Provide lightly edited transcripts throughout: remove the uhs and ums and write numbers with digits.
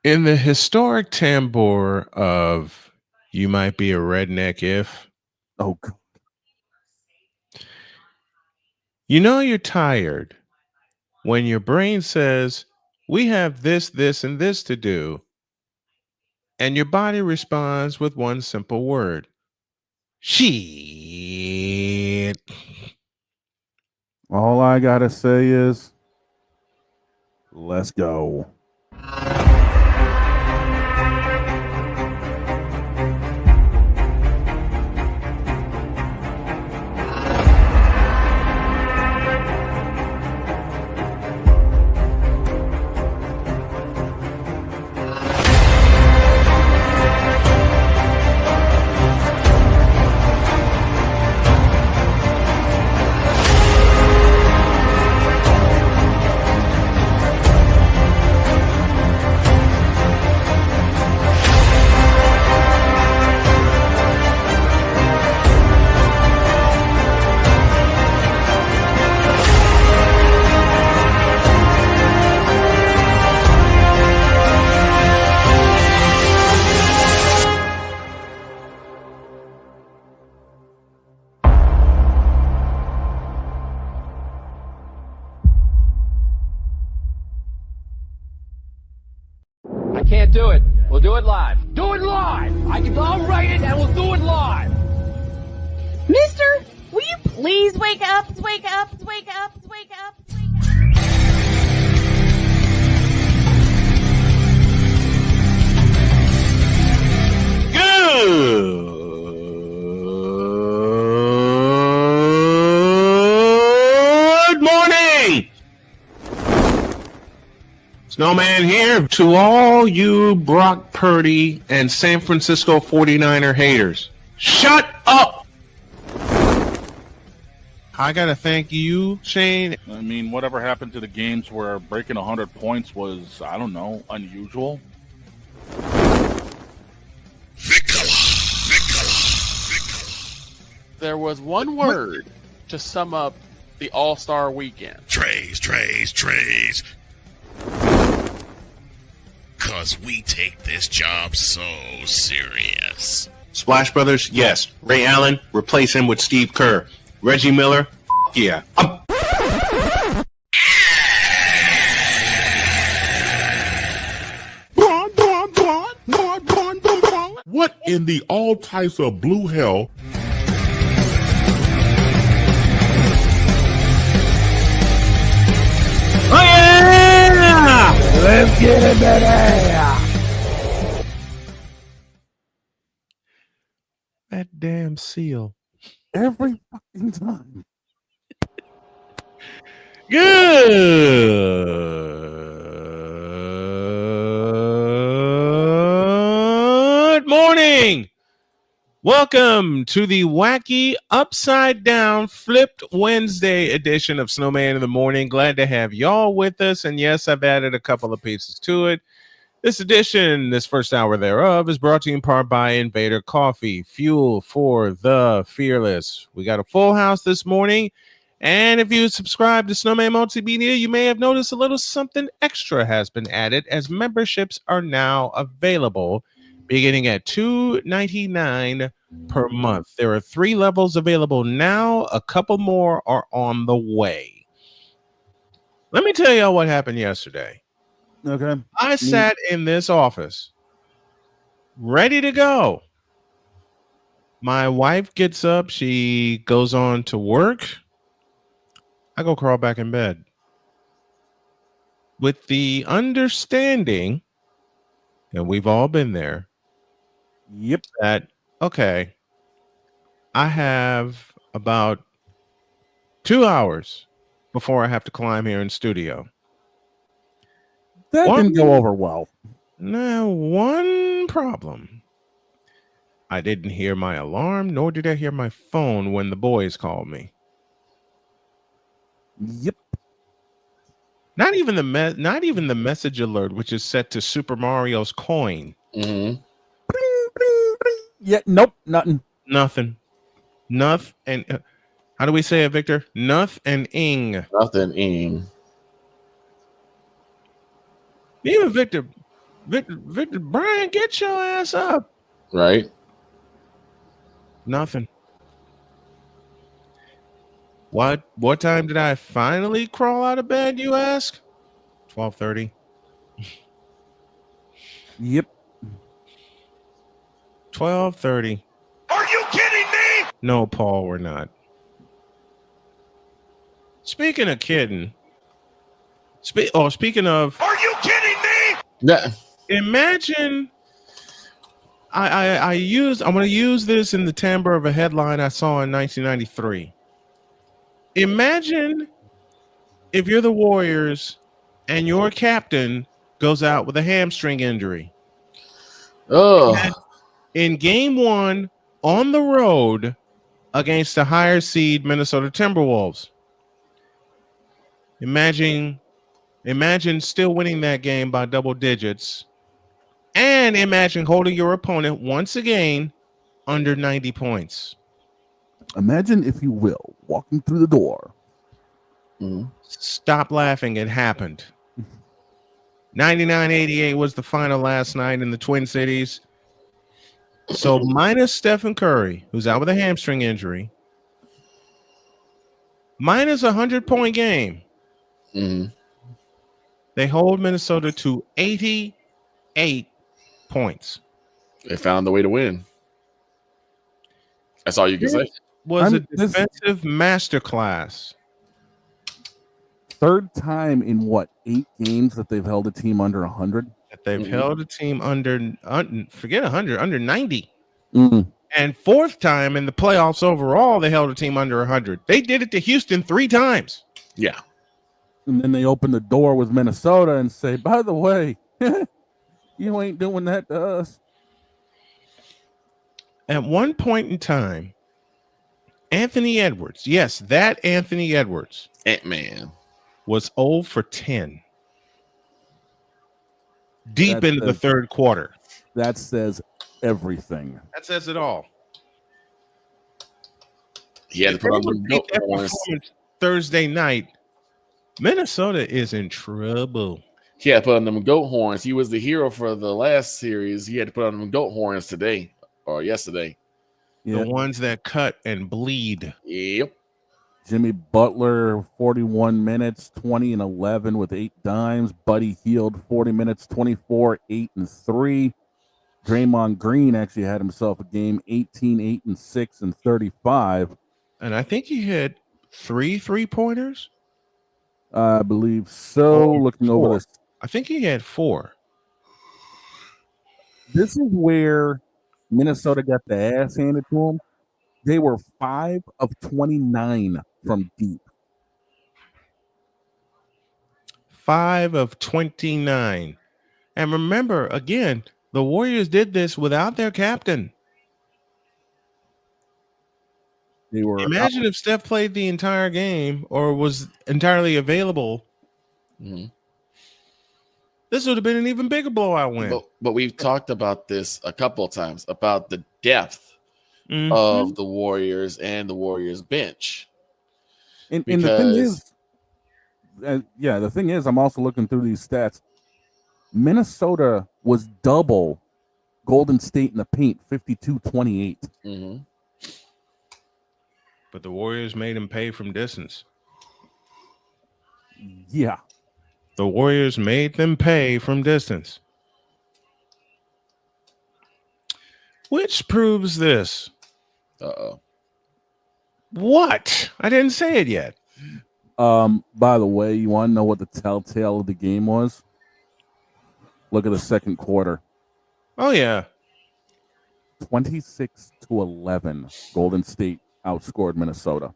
In the historic tambour of You Might Be a Redneck If, Oh, you know you're tired when your brain says, we have this, this, and this to do, and your body responds with one simple word: shit. all I gotta say is, let's go. I can't do it. We'll do it live. Do it live! I'll write it and we'll do it live! Mister, will you please wake up, wake up, wake up, wake up, wake up? Good morning! Snowman here to all you Brock Purdy and San Francisco 49er haters. Shut up! I gotta thank you, Shane. I mean, whatever happened to the games where breaking 100 points was, I don't know, unusual? There was one word to sum up the All-Star weekend. Trays. Cause we take this job so serious. Splash Brothers, yes. Ray Allen, replace him with Steve Kerr. Reggie Miller, yeah. What in the all types of blue hell? Oh yeah! Let's get it, baby. That damn seal. Every fucking time. Good morning. Welcome to the Wacky Upside Down Flipped Wednesday edition of Snowman in the Morning. Glad to have y'all with us. And yes, I've added a couple of pieces to it. This edition, this first hour thereof, is brought to you in part by Invader Coffee, fuel for the fearless. We got a full house this morning. And if you subscribe to Snowman Multimedia, you may have noticed a little something extra has been added, as memberships are now available beginning at $2.99 per month. There are 3 levels available now. A couple more are on the way. Let me tell y'all what happened yesterday. Okay. I sat in this office ready to go. My wife gets up. She goes on to work. I go crawl back in bed with the understanding, and we've all been there, Yep. that, okay, I have about 2 hours before I have to climb here in studio. That didn't go over well. Now, one problem. I didn't hear my alarm, nor did I hear my phone when the boys called me. Yep. Not even the message alert, which is set to Super Mario's coin. Mm-hmm. Yeah, nope, nothing. Nothing. And how do we say it, Victor? Nothing. Nothing. Even Victor, Victor, Brian, get your ass up. Right. Nothing. What time did I finally crawl out of bed, you ask? 12:30. Yep. 12:30. Are you kidding me? No, Paul, we're not. Speaking of kidding. Speaking of, Are you kidding me? Yeah. imagine I'm going to use this in the timbre of a headline I saw in 1993. Imagine if you're the Warriors and your captain goes out with a hamstring injury. Oh. In game 1 on the road against the higher seed Minnesota Timberwolves. Imagine still winning that game by double digits. And imagine holding your opponent once again under 90 points. Imagine, if you will, walking through the door. Stop laughing. It happened. 99-88 was the final last night in the Twin Cities. So minus Stephen Curry, who's out with a hamstring injury, minus a 100-point game, they hold Minnesota to 88 points. They found the way to win. That's all you can say. Was a defensive masterclass. Third time in what, 8 games that they've held a team under 100? That they've held a team forget 100, under 90. Mm. And fourth time in the playoffs overall, they held a team under 100. They did it to Houston 3 times. Yeah. And then they open the door with Minnesota and say, by the way, you ain't doing that to us. At one point in time, Anthony Edwards, yes, that Anthony Edwards, Ant-Man, was 0 for 10. Deep into the third quarter. That says everything. That says it all. He had to put on the goat horns. Thursday night, Minnesota is in trouble. He had to put on them goat horns. He was the hero for the last series. He had to put on them goat horns today or yesterday. The ones that cut and bleed. Yep. Jimmy Butler, 41 minutes, 20 and 11 with 8 dimes. Buddy Hield, 40 minutes, 24, 8 and 3. Draymond Green actually had himself a game, 18, 8 and 6 and 35. And I think he had 3 3-pointers. I believe so. Looking over this, I think he had 4. This is where Minnesota got the ass handed to them. They were 5 of 29 from deep. 5 of 29. And remember, again, the Warriors did this without their captain. They were. Imagine if Steph played the entire game or was entirely available. This would have been an even bigger blowout win. But we've talked about this a couple of times about the depth of the Warriors and the Warriors bench. And the thing is, the thing is, I'm also looking through these stats. Minnesota was double Golden State in the paint, 52-28. But the Warriors made him pay from distance. Yeah. The Warriors made them pay from distance. Which proves this. What? I didn't say it yet. By the way, you want to know what the telltale of the game was? Look at the second quarter. Oh, yeah. 26-11. Golden State outscored Minnesota.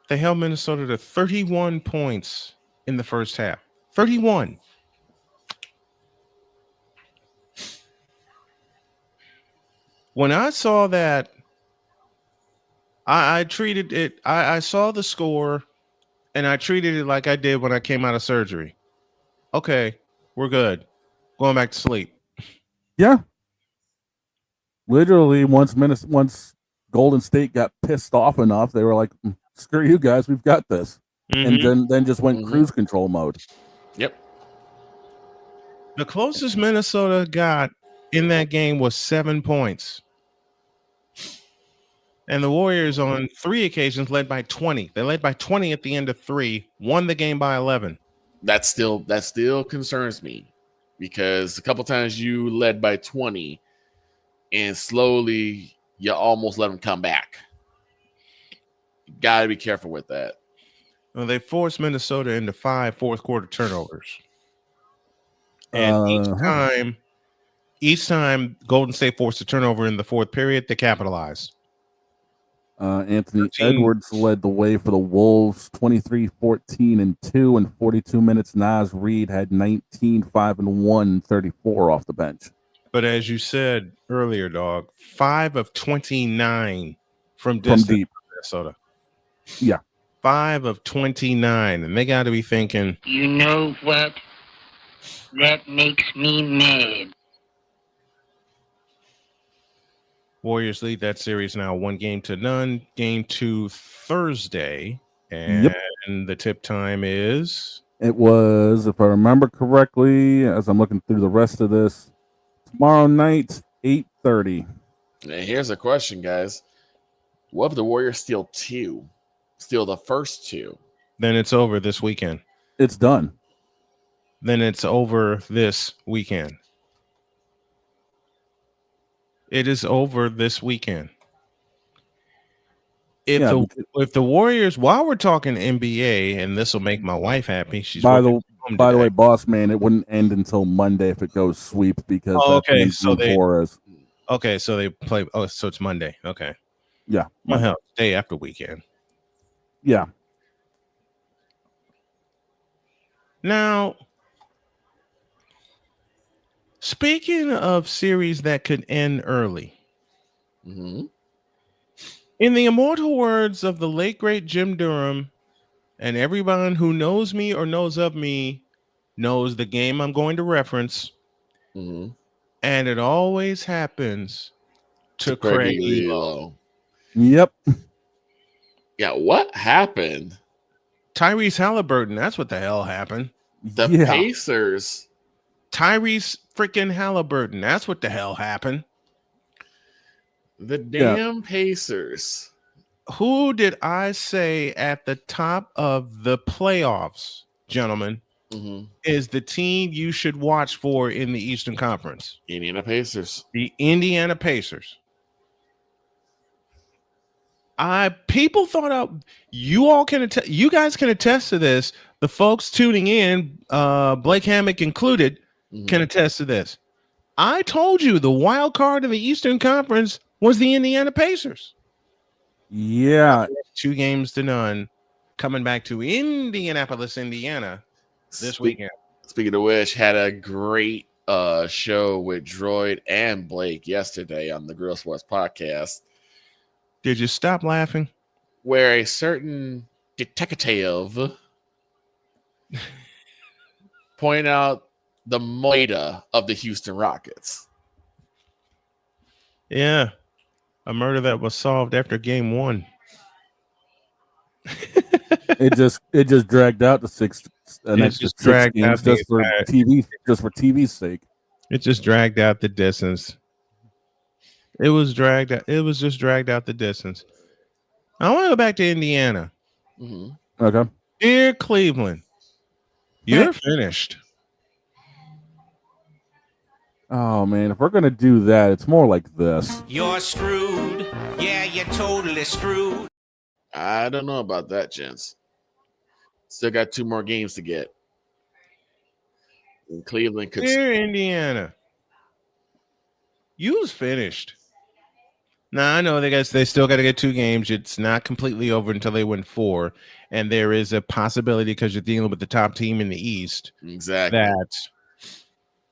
They held Minnesota to 31 points in the first half. 31. When I saw that, I treated it, I saw the score, and I treated it like I did when I came out of surgery. Okay, we're good. Going back to sleep. Yeah. Literally, once Golden State got pissed off enough, they were like, screw you guys, we've got this. And then just went cruise control mode. Yep. The closest Minnesota got in that game was 7 points. And the Warriors on 3 occasions led by 20. They led by 20 at the end of 3, won the game by 11. That still concerns me because a couple times you led by 20 and slowly you almost let them come back. You got to be careful with that. Well, they forced Minnesota into 5 fourth-quarter turnovers. And each time Golden State forced a turnover in the fourth period, they capitalized. Anthony Edwards led the way for the Wolves, 23, 14, and 2 in 42 minutes. Naz Reid had 19, 5, and 1, 34 off the bench. But as you said earlier, dog, 5 of 29 from deep Minnesota. Yeah. 5 of 29. And they got to be thinking, you know what? That makes me mad. Warriors lead that series now 1-0. Game 2 Thursday. And the tip time is? It was, if I remember correctly, as I'm looking through the rest of this, tomorrow night, 8:30. Now, here's a question, guys. What if the Warriors steal 2? Steal the first 2? Then it's over this weekend. It's done. Then it's over this weekend. It is over this weekend. If the Warriors, while we're talking NBA, and this will make my wife happy, she's by the way, boss man, it wouldn't end until Monday if it goes sweep because so they play. Oh, so it's Monday. Okay, yeah, well, hell, day after weekend. Yeah. Now, speaking of series that could end early, in the immortal words of the late, great Jim Durham, and everyone who knows me or knows of me knows the game I'm going to reference, and it always happens to Craig Lelo. Yep. Yeah, what happened? Tyrese Halliburton, that's what the hell happened. The Pacers. Tyrese freaking Halliburton, that's what the hell happened. The damn Pacers. Who did I say at the top of the playoffs, gentlemen, is the team you should watch for in the Eastern Conference? Indiana Pacers. The Indiana Pacers. People thought you guys can attest to this. The folks tuning in, Blake Hammock included, can attest to this. I told you the wild card in the Eastern Conference was the Indiana Pacers. Yeah. 2-0, coming back to Indianapolis, Indiana this weekend. Speaking of which, had a great show with Droid and Blake yesterday on the Grill Sports podcast. Did you stop laughing? Where a certain detective point out the murder of the Houston Rockets. Yeah. A murder that was solved after game 1. It just dragged out an extra 6 games just for TV's sake. It just dragged out the distance. It was just dragged out the distance. I want to go back to Indiana. Okay. Dear Cleveland, you're finished. Oh man, if we're gonna do that, it's more like this. You're screwed. Yeah, you're totally screwed. I don't know about that, gents. Still got 2 more games to get. And Cleveland could. Dear Indiana, you was finished. Now I know they still got to get 2 games. It's not completely over until they win 4, and there is a possibility because you're dealing with the top team in the East. Exactly.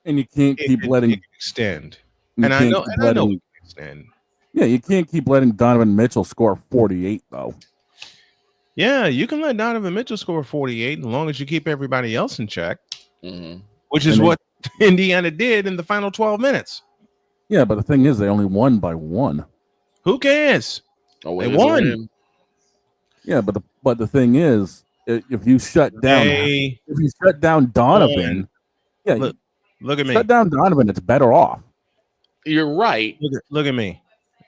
And you can't keep letting it extend. And I know we can extend. Yeah, you can't keep letting Donovan Mitchell score 48 though. Yeah, you can let Donovan Mitchell score 48 as long as you keep everybody else in check, which is what Indiana did in the final 12 minutes. Yeah, but the thing is, they only won by 1. Who cares? They won. Yeah, but the thing is, if you shut down Donovan, look, Look at me. Shut down Donovan. It's better off. You're right. Look at me,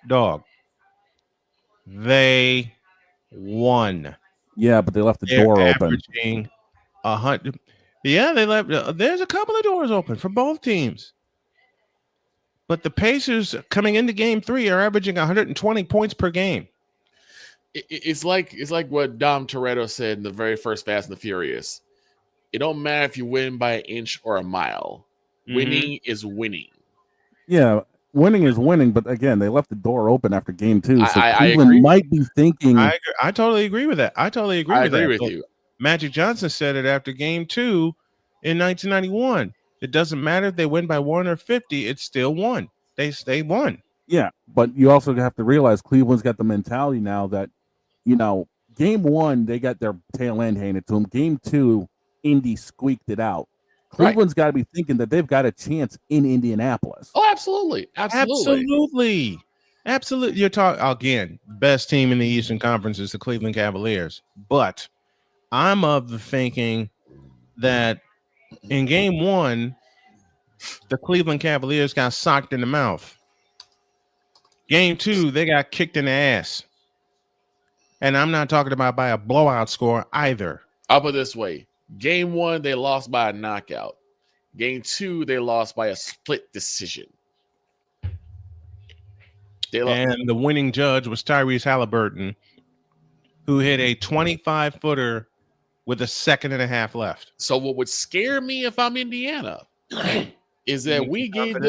dog. They won. Yeah, but they left the They're door open. averaging 100. Yeah, they left. There's a couple of doors open for both teams. But the Pacers coming into game 3 are averaging 120 points per game. It's like what Dom Toretto said in the very first Fast and the Furious. It don't matter if you win by an inch or a mile. Winning is winning. Yeah, winning is winning, but again, they left the door open after game 2. So I Cleveland agree. might be thinking. I totally agree with that. I agree with you. Magic Johnson said it after game 2 in 1991. It doesn't matter if they win by 1 or 50. It's still one. They won. Yeah, but you also have to realize Cleveland's got the mentality now that, game 1, they got their tail end handed to them. Game 2, Indy squeaked it out. Cleveland's got to be thinking that they've got a chance in Indianapolis. Oh, absolutely. Absolutely. You're talking, again, best team in the Eastern Conference is the Cleveland Cavaliers. But I'm of the thinking that in game 1, the Cleveland Cavaliers got socked in the mouth. Game 2, they got kicked in the ass. And I'm not talking about by a blowout score either. I'll put it this way. Game 1, they lost by a knockout. Game 2, they lost by a split decision. And the winning judge was Tyrese Halliburton, who hit a 25-footer with a second and a half left. So what would scare me if I'm Indiana is that we gave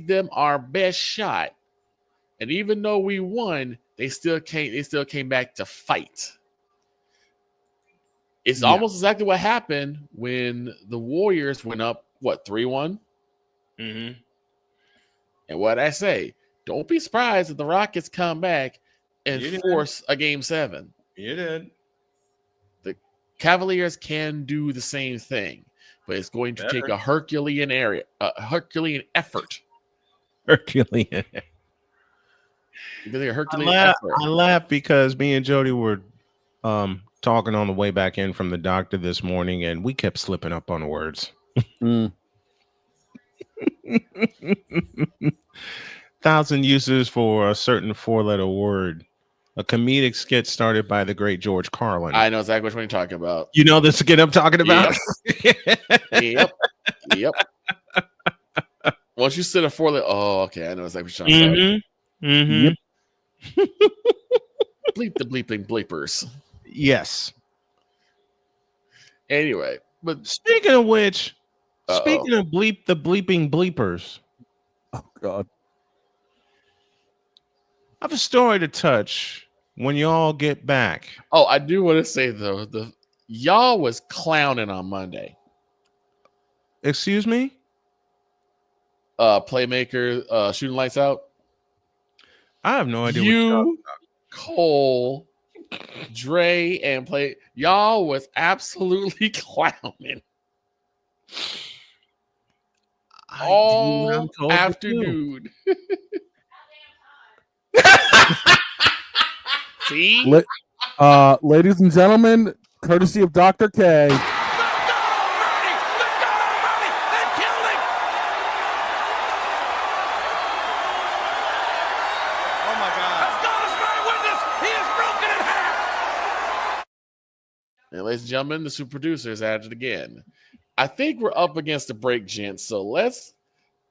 them our best shot. And even though we won, they still came back to fight. It's almost exactly what happened when the Warriors went up, 3-1? Mm-hmm. And what I say, don't be surprised if the Rockets come back and force a game 7. You did. The Cavaliers can do the same thing, but it's going to take a Herculean effort. Herculean. I laugh because me and Jody were talking on the way back in from the doctor this morning, and we kept slipping up on words. 1,000 uses for a certain 4-letter word. A comedic skit started by the great George Carlin. I know exactly which one you're talking about. You know the skit I'm talking about? Yep. Once you said a 4-letter, okay, I know exactly what you're talking about. Mm-hmm. Yep. Bleep the bleeping bleepers. Yes. Anyway, but speaking of which, speaking of bleep the bleeping bleepers. Oh God. I have a story to touch when y'all get back. Oh, I do want to say though, y'all was clowning on Monday. Excuse me? Playmaker shooting lights out. I have no idea what you're talking about. Cole, Dre, and y'all was absolutely clowning all afternoon. See? Ladies and gentlemen, courtesy of Dr. K. And ladies and gentlemen, the super producer is at it again. I think we're up against the break, gents. So let's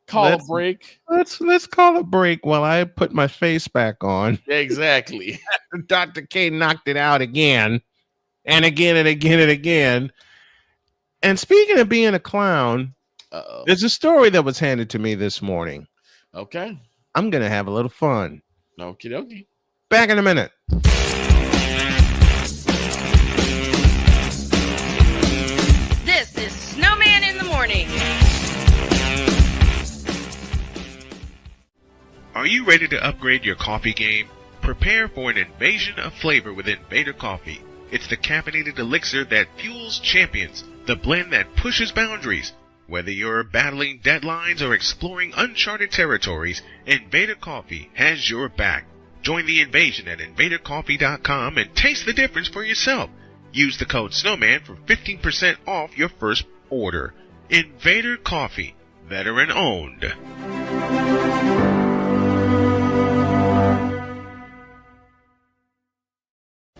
call a break. Let's call a break while I put my face back on. Exactly. Dr. K knocked it out again and again and again and again. And speaking of being a clown, there's a story that was handed to me this morning. Okay. I'm going to have a little fun. Okie dokie. Back in a minute. This is Snowman in the Morning. Are you ready to upgrade your coffee game? Prepare for an invasion of flavor with Invader Coffee. It's the caffeinated elixir that fuels champions, the blend that pushes boundaries. Whether you're battling deadlines or exploring uncharted territories, Invader Coffee has your back. Join the invasion at invadercoffee.com and taste the difference for yourself. Use the code SNOWMAN for 15% off your first order. Invader Coffee, veteran owned.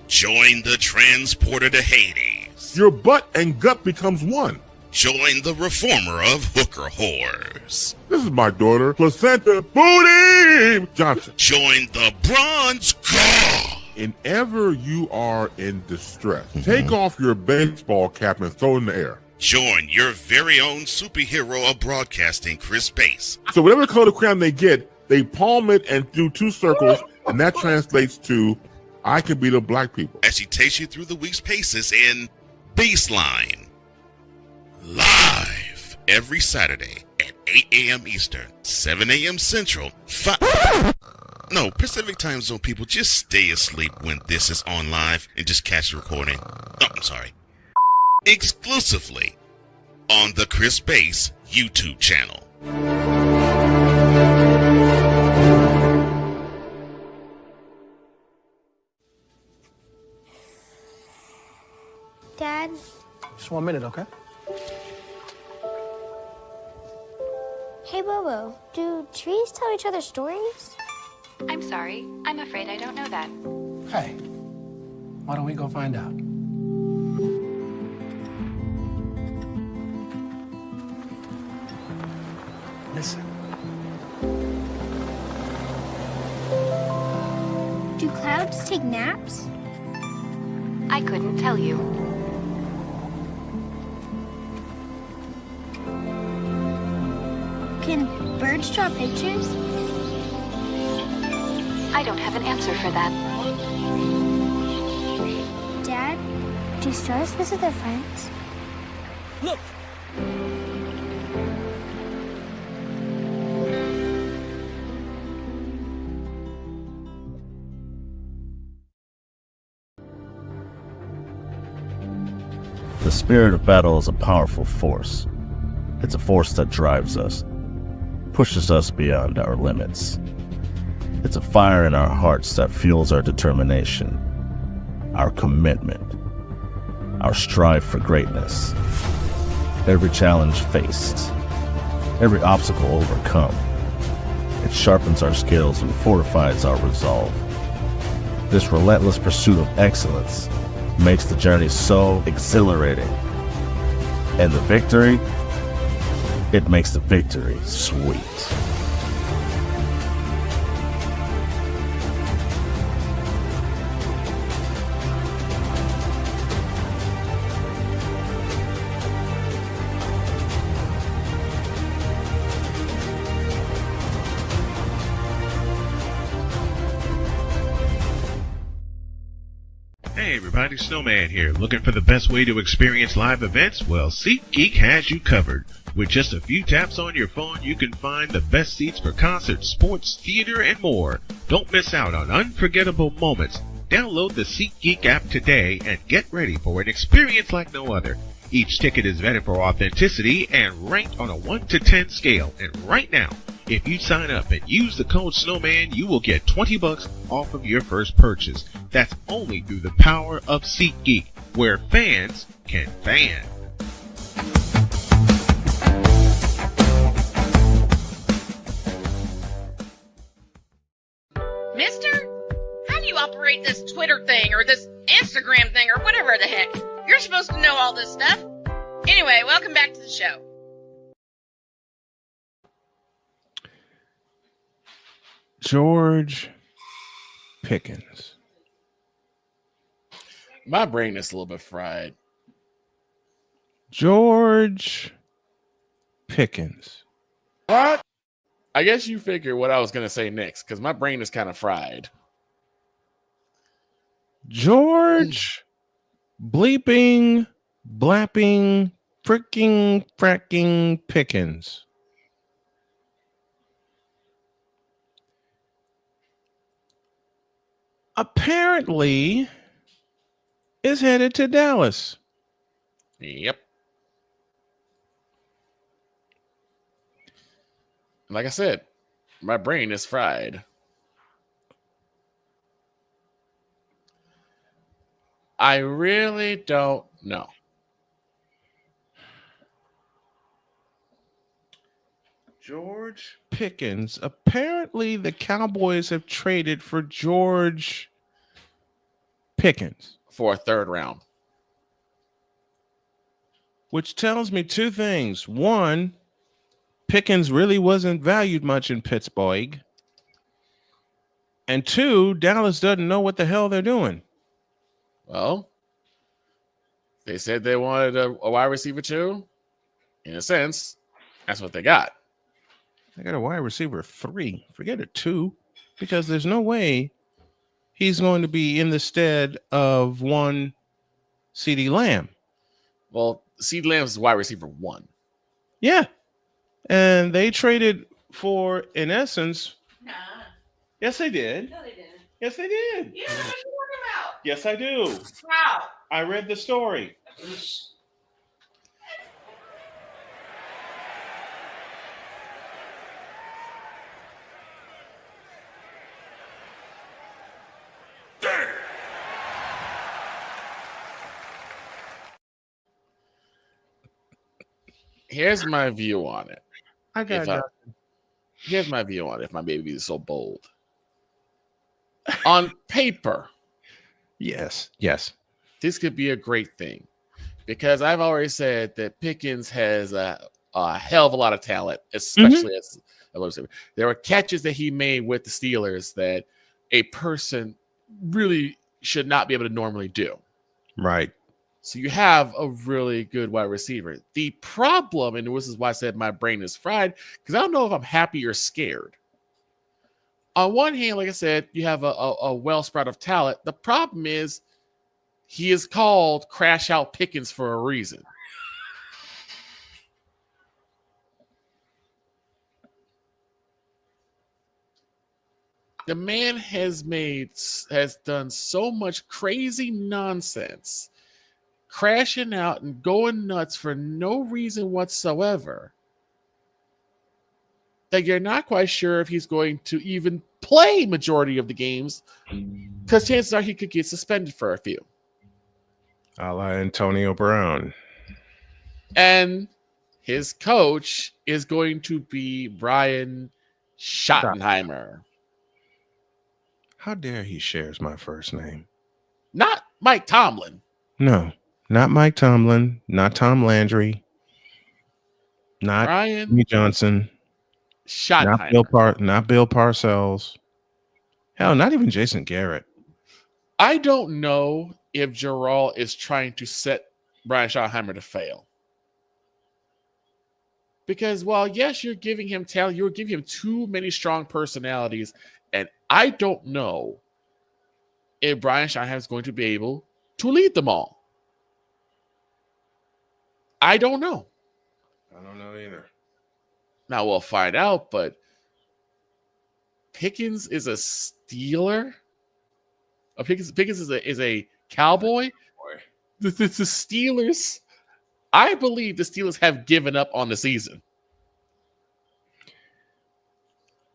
Join the transporter to Hades. Your butt and gut becomes one. Join the reformer of hooker whores. This is my daughter, Placenta Booty Johnson. Join the bronze god. Whenever you are in distress, take off your baseball cap and throw it in the air. Join your very own superhero of broadcasting, Chris Bass. So whatever color crayon they get, they palm it and do 2 circles, and that translates to, I can be the black people. As she takes you through the week's paces in Baseline. Live every Saturday at 8 a.m. Eastern, 7 a.m. Central, Pacific Time Zone people, just stay asleep when this is on live and just catch the recording. Oh, I'm sorry. Exclusively on the Chris Bass YouTube channel. Dad? Just 1 minute, okay? Hey, Bobo, do trees tell each other stories? I'm sorry. I'm afraid I don't know that. Hey, why don't we go find out? Listen. Do clouds take naps? I couldn't tell you. Can birds draw pictures? I don't have an answer for that. Dad, do stars visit their friends? Look! The spirit of battle is a powerful force. It's a force that drives us, pushes us beyond our limits. It's a fire in our hearts that fuels our determination, our commitment, our strive for greatness. Every challenge faced, every obstacle overcome, it sharpens our skills and fortifies our resolve. This relentless pursuit of excellence makes the journey so exhilarating. And the victory, it makes the victory sweet. Hey everybody, Snowman here. Looking for the best way to experience live events? Well, SeatGeek has you covered. With just a few taps on your phone, you can find the best seats for concerts, sports, theater, and more. Don't miss out on unforgettable moments. Download the SeatGeek app today and get ready for an experience like no other. Each ticket is vetted for authenticity and ranked on a 1 to 10 scale. And right now, if you sign up and use the code SNOWMAN, you will get $20 off of your first purchase. That's only through the power of SeatGeek, where fans can fan. Mister, how do you operate this Twitter thing or this Instagram thing or whatever the heck? You're supposed to know all this stuff. Anyway, welcome back to the show. George Pickens. My brain is a little bit fried. George Pickens. What? I guess you figure what I was going to say next, because my brain is kind of fried. George bleeping, blapping, fricking, fracking Pickens. Apparently is headed to Dallas. Yep. Like I said, my brain is fried. I really don't know. George Pickens. Apparently, the Cowboys have traded for George Pickens for a third round. Which tells me two things. One, Pickens really wasn't valued much in Pittsburgh. And two, Dallas doesn't know what the hell they're doing. Well, they said they wanted a wide receiver too. In a sense, that's what they got. They got a wide receiver 3. Forget a 2. Because there's no way he's going to be in the stead of one CeeDee Lamb. Well, CeeDee Lamb is wide receiver 1. Yeah. And they traded for, in essence. Nah. Yes, they did. No, they didn't. Yes, they did. You know what you're talking about. Yes, I do. How? I read the story. Here's my view on it. I got nothing. Here's my view on it, if my baby is so bold. On paper. Yes. This could be a great thing. Because I've already said that Pickens has a hell of a lot of talent, especially as a receiver. There were catches that he made with the Steelers that a person really should not be able to normally do. Right. So you have a really good wide receiver. The problem, and this is why I said my brain is fried, because I don't know if I'm happy or scared. On one hand, like I said, you have a well-spread of talent. The problem is he is called Crash Out Pickens for a reason. The man has done so much crazy nonsense, crashing out and going nuts for no reason whatsoever, that you're not quite sure if he's going to even play majority of the games, because chances are he could get suspended for a few. A la Antonio Brown. And his coach is going to be Brian Schottenheimer. How dare he shares my first name? Not Mike Tomlin. No, not Mike Tomlin, not Tom Landry, not Brian Jimmy Johnson, Schottenheimer. not Bill Parcells. Hell, not even Jason Garrett. I don't know if Gerald is trying to set Brian Schottenheimer to fail. Because while, yes, you're giving him talent, you're giving him too many strong personalities, and I don't know if Brian Schottenheimer is going to be able to lead them all. I don't know. I don't know either. Now we'll find out, but Pickens is a Steeler. Pickens is a Cowboy. The Steelers, I believe the Steelers have given up on the season.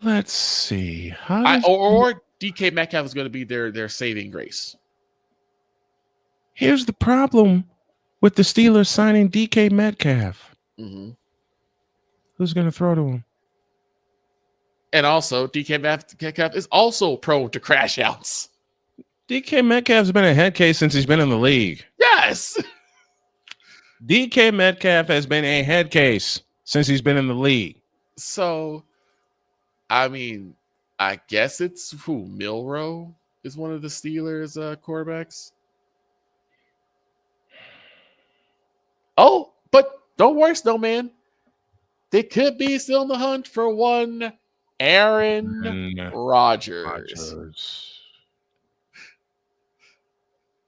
Let's see. Or DK Metcalf is going to be their saving grace. Here's the problem with the Steelers signing DK Metcalf. Mm-hmm. Who's going to throw to him? And also, DK Metcalf is also prone to crash outs. DK Metcalf's been a head case since he's been in the league. Yes. DK Metcalf has been a head case since he's been in the league. So, I mean, I guess it's Milroe is one of the Steelers quarterbacks. Oh, but don't worry, Snowman. They could be still in the hunt for one Aaron Rodgers.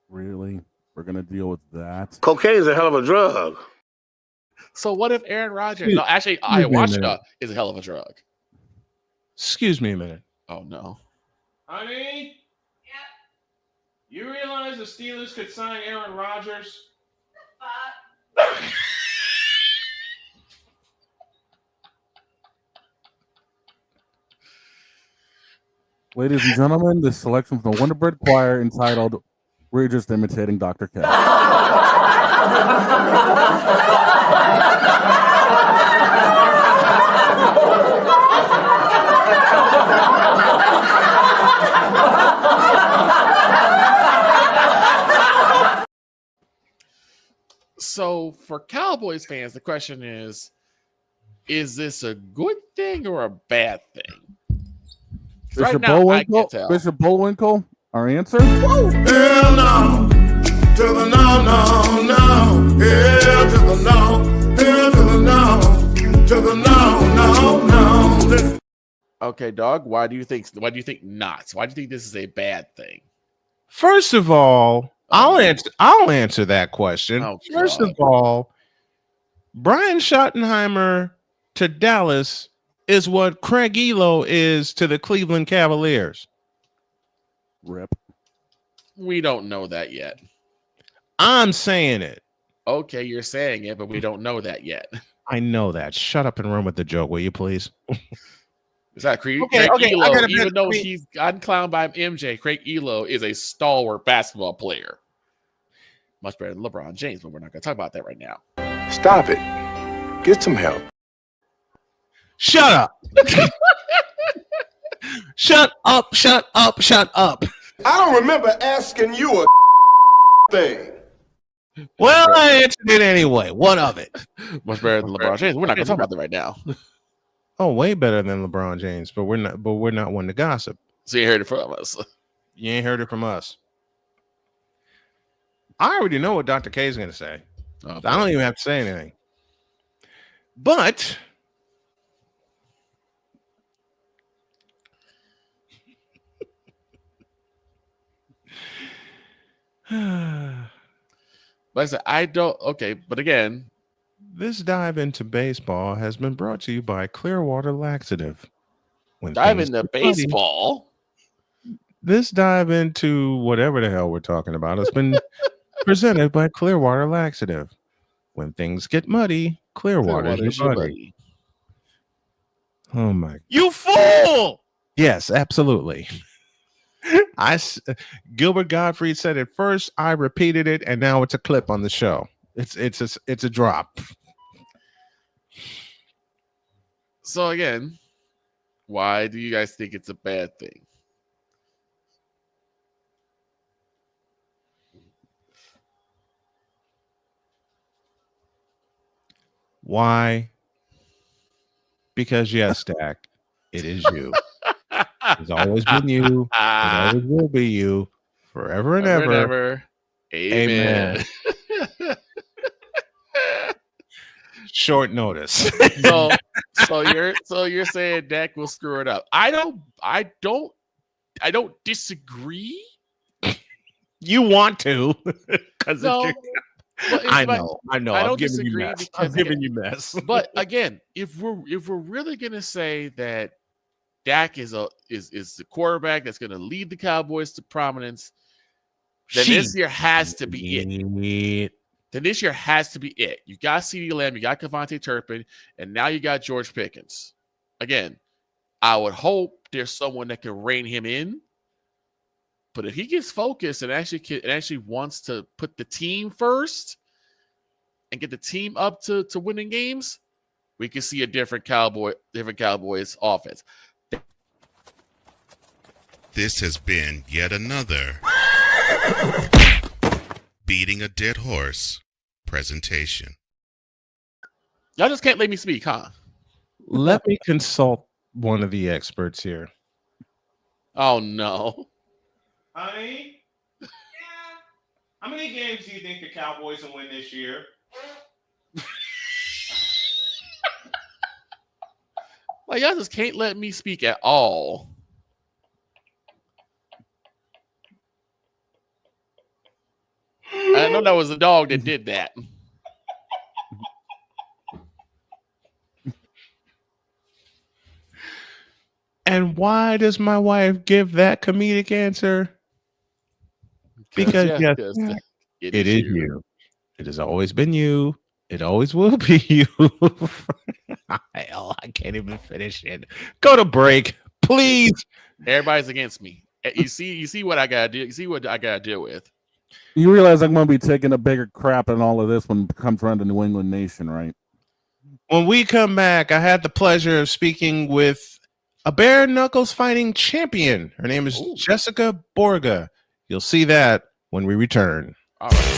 Really? We're going to deal with that? Cocaine is a hell of a drug. So what if Aaron Rodgers... No, actually, ayahuasca is a hell of a drug. Excuse me a minute. Oh, no. Honey? Yeah? You realize the Steelers could sign Aaron Rodgers? Ladies and gentlemen, this selection from the Wonderbird Choir entitled We're Just Imitating Dr. Cat. for Cowboys fans, the question is this a good thing or a bad thing? Bishop Bullwinkle, our answer? Hell no. To the no, no, no. Hell to the no. Hell to the no. To the no, no, no. Okay, dog. Why do you think not? Why do you think this is a bad thing? First of all, I'll answer that question. Oh, First of all, Brian Schottenheimer to Dallas is what Craig Elo is to the Cleveland Cavaliers. Rip. We don't know that yet. I'm saying it. Okay, you're saying it, but we don't know that yet. I know that. Shut up and run with the joke, will you please? Is that Craig Okay, Elo, even though he's gotten clowned by MJ, Craig Elo is a stalwart basketball player. Much better than LeBron James, but we're not going to talk about that right now. Stop it. Get some help. Shut up. Shut up, shut up, shut up. I don't remember asking you a thing. Well, I answered it anyway. What of it? Much better than LeBron James. We're not going to talk about that right now. Oh, way better than LeBron James, but we're not one to gossip. So you heard it from us. You ain't heard it from us. I already know what Dr. K is going to say. Oh, I don't even have to say anything. But But I said, I don't. Okay, but again, this dive into baseball has been brought to you by Clearwater Laxative. When dive things into get muddy, baseball. This dive into whatever the hell we're talking about has been presented by Clearwater Laxative. When things get muddy, Clearwater's your buddy. Oh my! You fool! Yes, absolutely. Gilbert Gottfried said it first. I repeated it, and now it's a clip on the show. It's a drop. So again, why do you guys think it's a bad thing? Why? Because yes, Dak, it is you. It's always been you. It always will be you. Forever and ever. Amen. Short notice. So you're saying Dak will screw it up. I don't disagree. You want to, because no, I know. I don't disagree. I'm giving you mess. But again, if we're really gonna say that Dak is the quarterback that's gonna lead the Cowboys to prominence, then this year has to be it. Then this year has to be it. You got CeeDee Lamb, you got Kevontae Turpin, and now you got George Pickens. Again, I would hope there's someone that can rein him in. But if he gets focused and actually wants to put the team first and get the team up to winning games, we can see a different Cowboys offense. This has been yet another Beating a Dead Horse presentation. Y'all just can't let me speak, huh? Let me consult one of the experts here. Oh, no. Honey? Yeah. How many games do you think the Cowboys will win this year? Like, y'all just can't let me speak at all. I know that was the dog that did that. And why does my wife give that comedic answer? Because yes, it is you. It has always been you. It always will be you. Hell, I can't even finish it. Go to break, please. Everybody's against me. You see what I gotta do. You see what I gotta deal with. You realize I'm going to be taking a bigger crap in all of this when it comes around to New England Nation, right? When we come back, I had the pleasure of speaking with a bare knuckles fighting champion. Her name is Jessica Borga. You'll see that when we return. All right.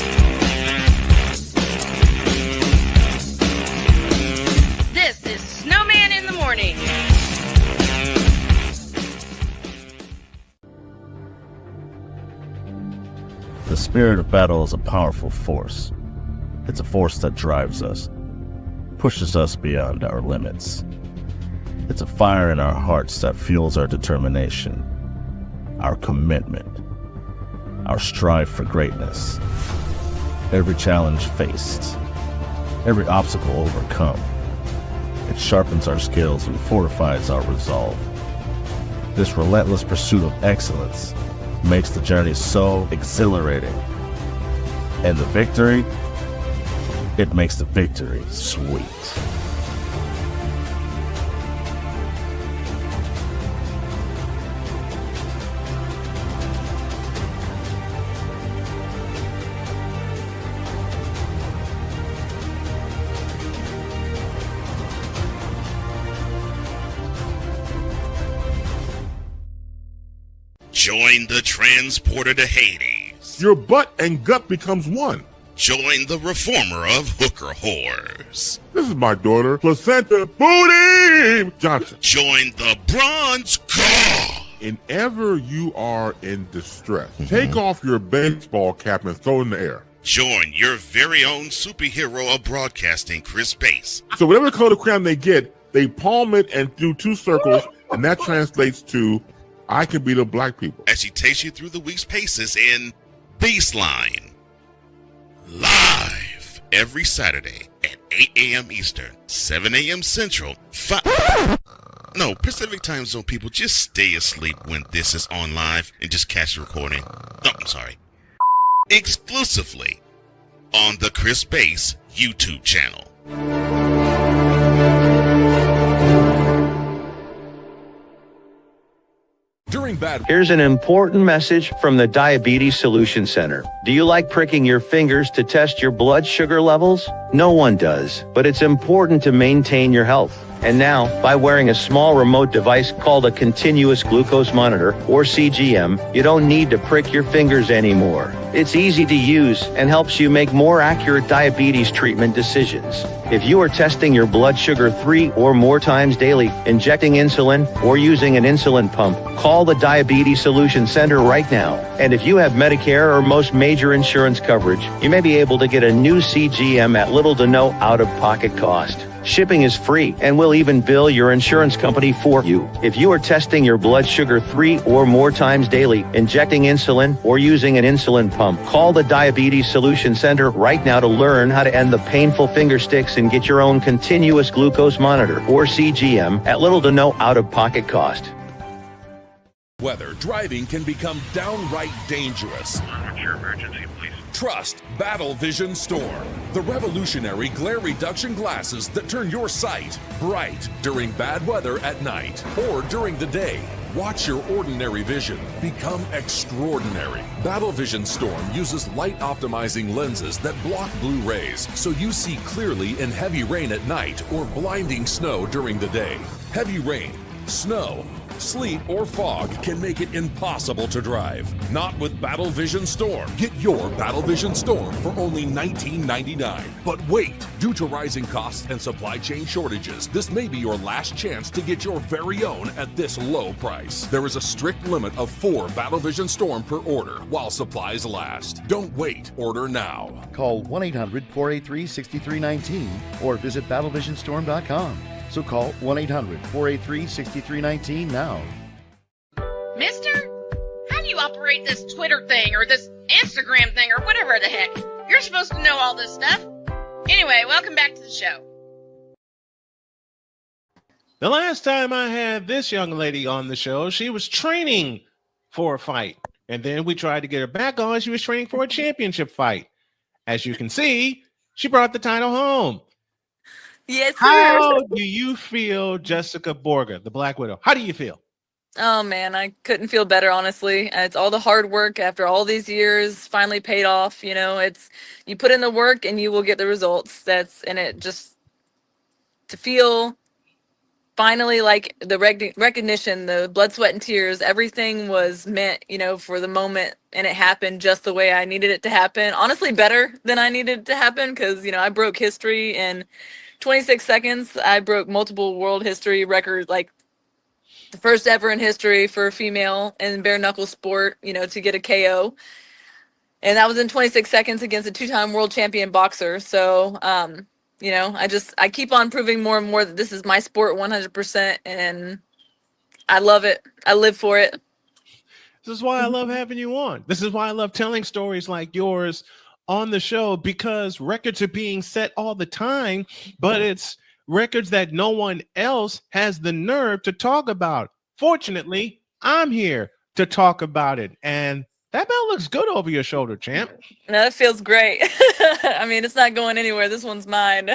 spirit of battle is a powerful force. It's a force that drives us, pushes us beyond our limits. It's a fire in our hearts that fuels our determination, our commitment, our strive for greatness. Every challenge faced, every obstacle overcome, it sharpens our skills and fortifies our resolve. This relentless pursuit of excellence makes the journey so exhilarating. And the victory, it makes the victory sweet. Join the transporter to Hades. Your butt and gut becomes one. Join the reformer of hooker whores. This is my daughter, Placenta Booty Johnson. Join the bronze car. Whenever you are in distress, take off your baseball cap and throw it in the air. Join your very own superhero of broadcasting, Chris Bass. So whatever color crayon they get, they palm it and do 2 circles, and that translates to I can beat up black people. As she takes you through the week's paces in Baseline. Live every Saturday at 8 a.m. Eastern, 7 a.m. Central, Pacific Time Zone people, just stay asleep when this is on live and just catch the recording. Exclusively on the Chris Bass YouTube channel. Here's an important message from the Diabetes Solution Center. Do you like pricking your fingers to test your blood sugar levels? No one does, but it's important to maintain your health. And now, by wearing a small remote device called a continuous glucose monitor, or CGM, you don't need to prick your fingers anymore. It's easy to use and helps you make more accurate diabetes treatment decisions. If you are testing your blood sugar 3 or more times daily, injecting insulin, or using an insulin pump, call the Diabetes Solution Center right now. And if you have Medicare or most major insurance coverage, you may be able to get a new CGM at little to no out-of-pocket cost. Shipping is free, and we'll even bill your insurance company for you. If you are testing your blood sugar 3 or more times daily, injecting insulin, or using an insulin pump, call the Diabetes Solution Center right now to learn how to end the painful finger sticks and get your own continuous glucose monitor, or CGM, at little to no out-of-pocket cost. Weather driving can become downright dangerous. What's your emergency, please? Trust Battle Vision Storm, the revolutionary glare reduction glasses that turn your sight bright during bad weather at night or during the day. Watch your ordinary vision become extraordinary. Battle Vision Storm uses light optimizing lenses that block blue rays so you see clearly in heavy rain at night or blinding snow during the day. Heavy rain, snow, sleet, or fog can make it impossible to drive. Not with Battle Vision Storm. Get your Battle Vision Storm for only $19.99. But wait, due to rising costs and supply chain shortages, this may be your last chance to get your very own at this low price. There is a strict limit of 4 Battle Vision Storm per order while supplies last. Don't wait, order now. Call 1-800-483-6319 or visit battlevisionstorm.com. So call 1-800-483-6319 now. Mister, how do you operate this Twitter thing or this Instagram thing or whatever the heck? You're supposed to know all this stuff. Anyway, welcome back to the show. The last time I had this young lady on the show, she was training for a fight. And then we tried to get her back on. She was training for a championship fight. As you can see, she brought the title home. Yes, sir. How do you feel, Jessica Borga, the Black Widow? How do you feel? Oh man, I couldn't feel better, honestly. It's all the hard work after all these years finally paid off. You know, it's you put in the work and you will get the results. It just to feel finally like the recognition, the blood, sweat, and tears, everything was meant, for the moment, and it happened just the way I needed it to happen. Honestly, better than I needed it to happen because, I broke history in 26 seconds. I broke multiple world history records, like the first ever in history for a female in bare knuckle sport, to get a KO. and that was in 26 seconds against a 2-time world champion boxer. So, I keep on proving more and more that this is my sport 100%, and I love it. I live for it. This is why I love having you on. This is why I love telling stories like yours on the show, because records are being set all the time, but it's records that no one else has the nerve to talk about. Fortunately, I'm here to talk about it. And that belt looks good over your shoulder, champ. No, that feels great. I mean, it's not going anywhere. This one's mine.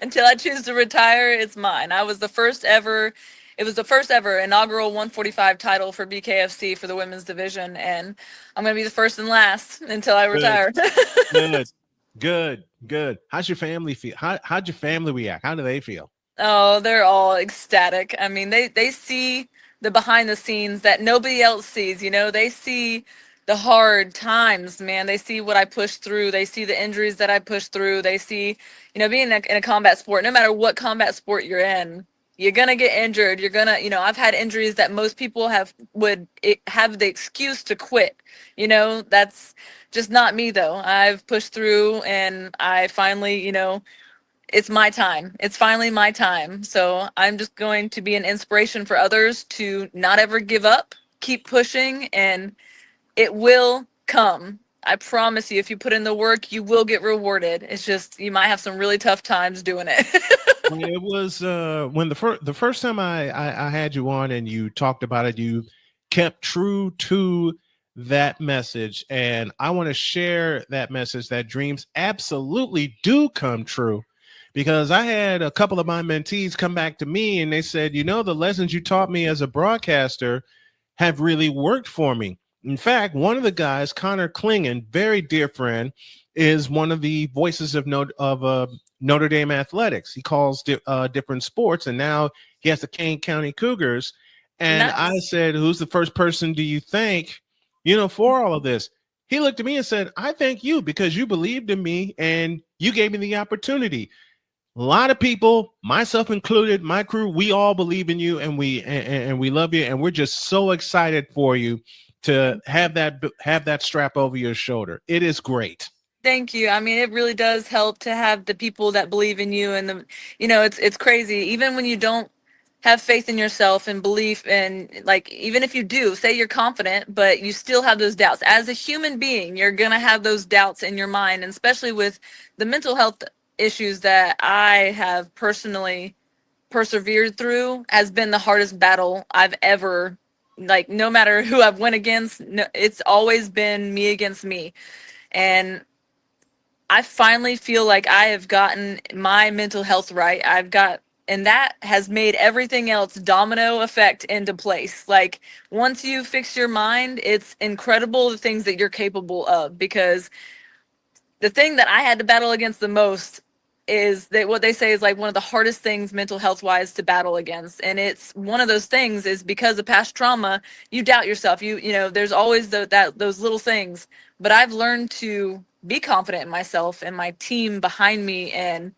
Until I choose to retire, it's mine. It was the first ever inaugural 145 title for BKFC for the women's division, and I'm going to be the first and last until I retire. Good. How's your family feel? How'd your family react? How do they feel? Oh, they're all ecstatic. I mean, they see the behind the scenes that nobody else sees. They see the hard times, man. They see what I push through. They see the injuries that I push through. They see, being in a combat sport, no matter what combat sport you're in, you're going to get injured. You're going to, I've had injuries that most people would have the excuse to quit. That's just not me though. I've pushed through, and I finally, it's my time. It's finally my time. So I'm just going to be an inspiration for others to not ever give up, keep pushing, and it will come. I promise you, if you put in the work, you will get rewarded. It's just, you might have some really tough times doing it. It was when the first time I had you on and you talked about it, you kept true to that message. And I want to share that message that dreams absolutely do come true. Because I had a couple of my mentees come back to me and they said, the lessons you taught me as a broadcaster have really worked for me. In fact, one of the guys, Connor Klingon, very dear friend, is one of the voices of Notre Dame athletics. He calls different sports, and now he has the Kane County Cougars. And nice. I said, who's the first person do you thank, for all of this? He looked at me and said, I thank you because you believed in me and you gave me the opportunity. A lot of people, myself included, my crew, we all believe in you, and we love you, and we're just so excited for you to have that strap over your shoulder. It is great. Thank you. I mean, it really does help to have the people that believe in you, and it's crazy. Even when you don't have faith in yourself and belief, and like, even if you do say you're confident, but you still have those doubts. As a human being, you're going to have those doubts in your mind, and especially with the mental health issues that I have personally persevered through, has been the hardest battle I've ever, like, no matter who I've went against, it's always been me against me. And I finally feel like I have gotten my mental health right. And that has made everything else domino effect into place. Like, once you fix your mind, it's incredible the things that you're capable of, because the thing that I had to battle against the most is that what they say is like one of the hardest things mental health wise to battle against. And it's one of those things is because of past trauma, you doubt yourself. There's always those little things, but I've learned to be confident in myself and my team behind me, and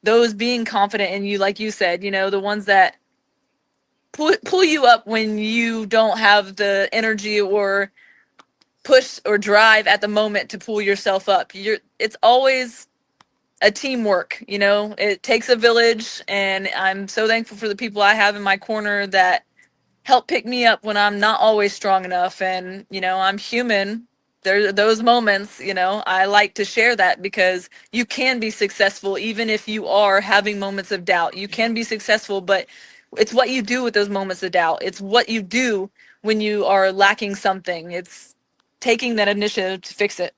those being confident in you, like you said, the ones that pull you up when you don't have the energy or push or drive at the moment to pull yourself up. It's always a teamwork. It takes a village, and I'm so thankful for the people I have in my corner that help pick me up when I'm not always strong enough. And I'm human. There are those moments. I like to share that, because you can be successful even if you are having moments of doubt. You can be successful, but it's what you do with those moments of doubt. It's what you do when you are lacking something. It's taking that initiative to fix it.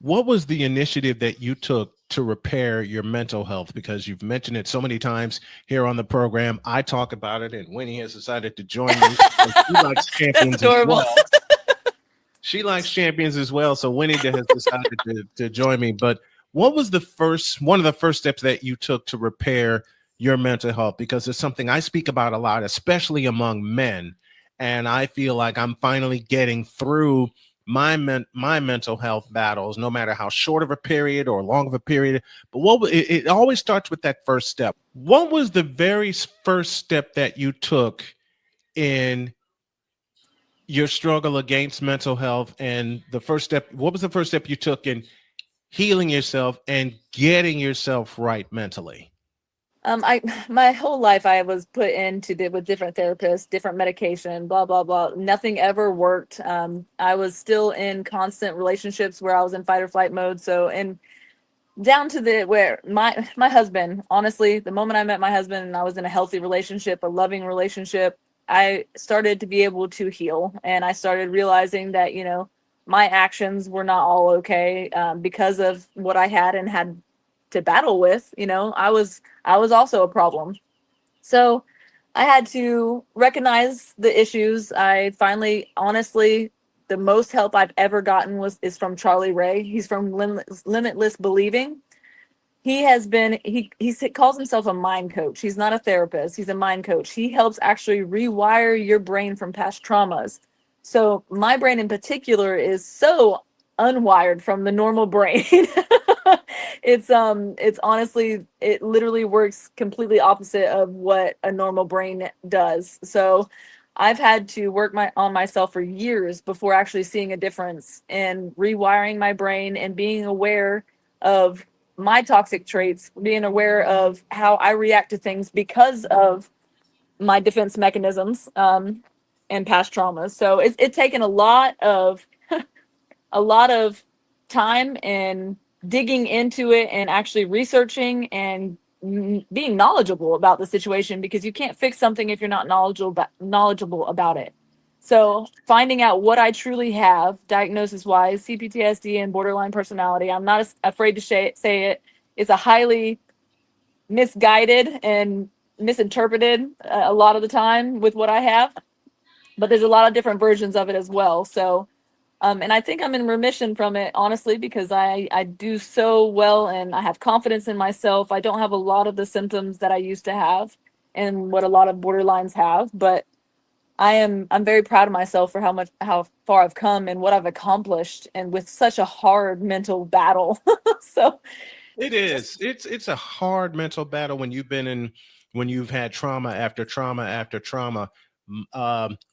What was the initiative that you took to repair your mental health? Because you've mentioned it so many times here on the program. I talk about it, and Winnie has decided to join me. She likes champions as well. She likes champions as well. So Winnie has decided to join me. But what was one of the first steps that you took to repair your mental health? Because it's something I speak about a lot, especially among men. And I feel like I'm finally getting through my mental health battles, no matter how short of a period or long of a period. But it always starts with that first step. What was the very first step that you took in your struggle against mental health and the first step. What was the first step you took in healing yourself and getting yourself right mentally? I my whole life I was put into with different therapists, different medication, blah blah blah. Nothing ever worked. I was still in constant relationships where I was in fight or flight mode. So, and down to the where my husband, honestly, the moment I met my husband and I was in a healthy relationship, a loving relationship, I started to be able to heal, and I started realizing that, you know, my actions were not all okay, because of what I had and had to battle with. You know, I was also a problem. So I had to recognize the issues. I finally, honestly, the most help I've ever gotten is from Charlie Ray. He's from Limitless Believing. He has been he calls himself a mind coach. He's not a therapist. He's a mind coach. He helps actually rewire your brain from past traumas. So my brain in particular is so unwired from the normal brain. It's honestly, it literally works completely opposite of what a normal brain does. So I've had to work on myself for years before actually seeing a difference in rewiring my brain and being aware of my toxic traits, being aware of how I react to things because of my defense mechanisms, and past traumas. So it's taken a lot of time and digging into it and actually researching and being knowledgeable about the situation, because you can't fix something if you're not knowledgeable about it. So finding out what I truly have, diagnosis wise, CPTSD and borderline personality. I'm not afraid to say it. It's a highly misguided and misinterpreted, a lot of the time with what I have, but there's a lot of different versions of it as well. So and I think I'm in remission from it, honestly, because I do so well and I have confidence in myself. I don't have a lot of the symptoms that I used to have and what a lot of borderlines have, but I'm very proud of myself for how far I've come and what I've accomplished, and with such a hard mental battle. So It is. It's a hard mental battle when when you've had trauma after trauma after trauma.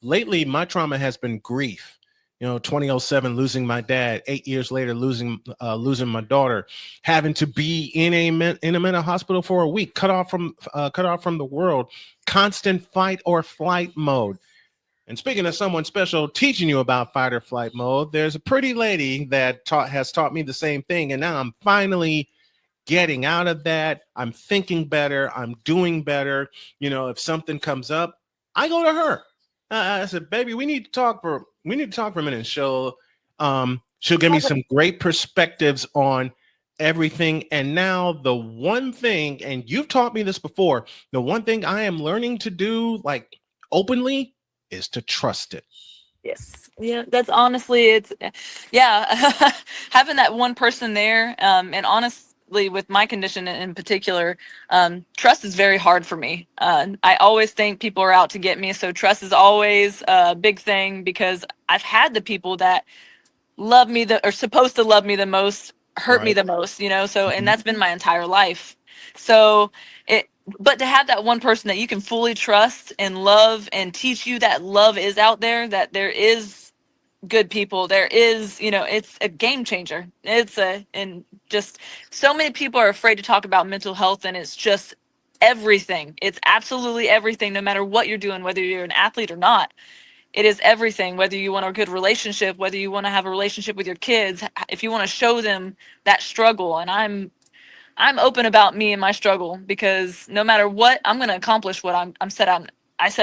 Lately, my trauma has been grief. 2007, losing my dad. 8 years later, losing my daughter, having to be in a mental hospital for a week, cut off from the world, constant fight or flight mode. And speaking of someone special teaching you about fight or flight mode, there's a pretty lady that has taught me the same thing, and now I'm finally getting out of that. I'm thinking better. I'm doing better. If something comes up, I go to her. I said, "Baby, we need to talk for a minute." And she'll give me some great perspectives on everything. And now the one thing, and you've taught me this before, the one thing I am learning to do, like, openly, is to trust it. yes, yeah, that's honestly, it's, yeah, having that one person there, and honestly, with my condition in particular, trust is very hard for me. I always think people are out to get me, so trust is always a big thing, because I've had the people that love me, that are supposed to love me the most, hurt me Right. the most, so, and that's been my entire life. So but to have that one person that you can fully trust and love and teach you that love is out there, that there is good people, there is, it's a game changer. And just so many people are afraid to talk about mental health, and it's just everything. It's absolutely everything, no matter what you're doing, whether you're an athlete or not. It is everything, whether you want a good relationship, whether you want to have a relationship with your kids, if you want to show them that struggle. And I'm open about me and my struggle, because no matter what, I'm going to accomplish what I set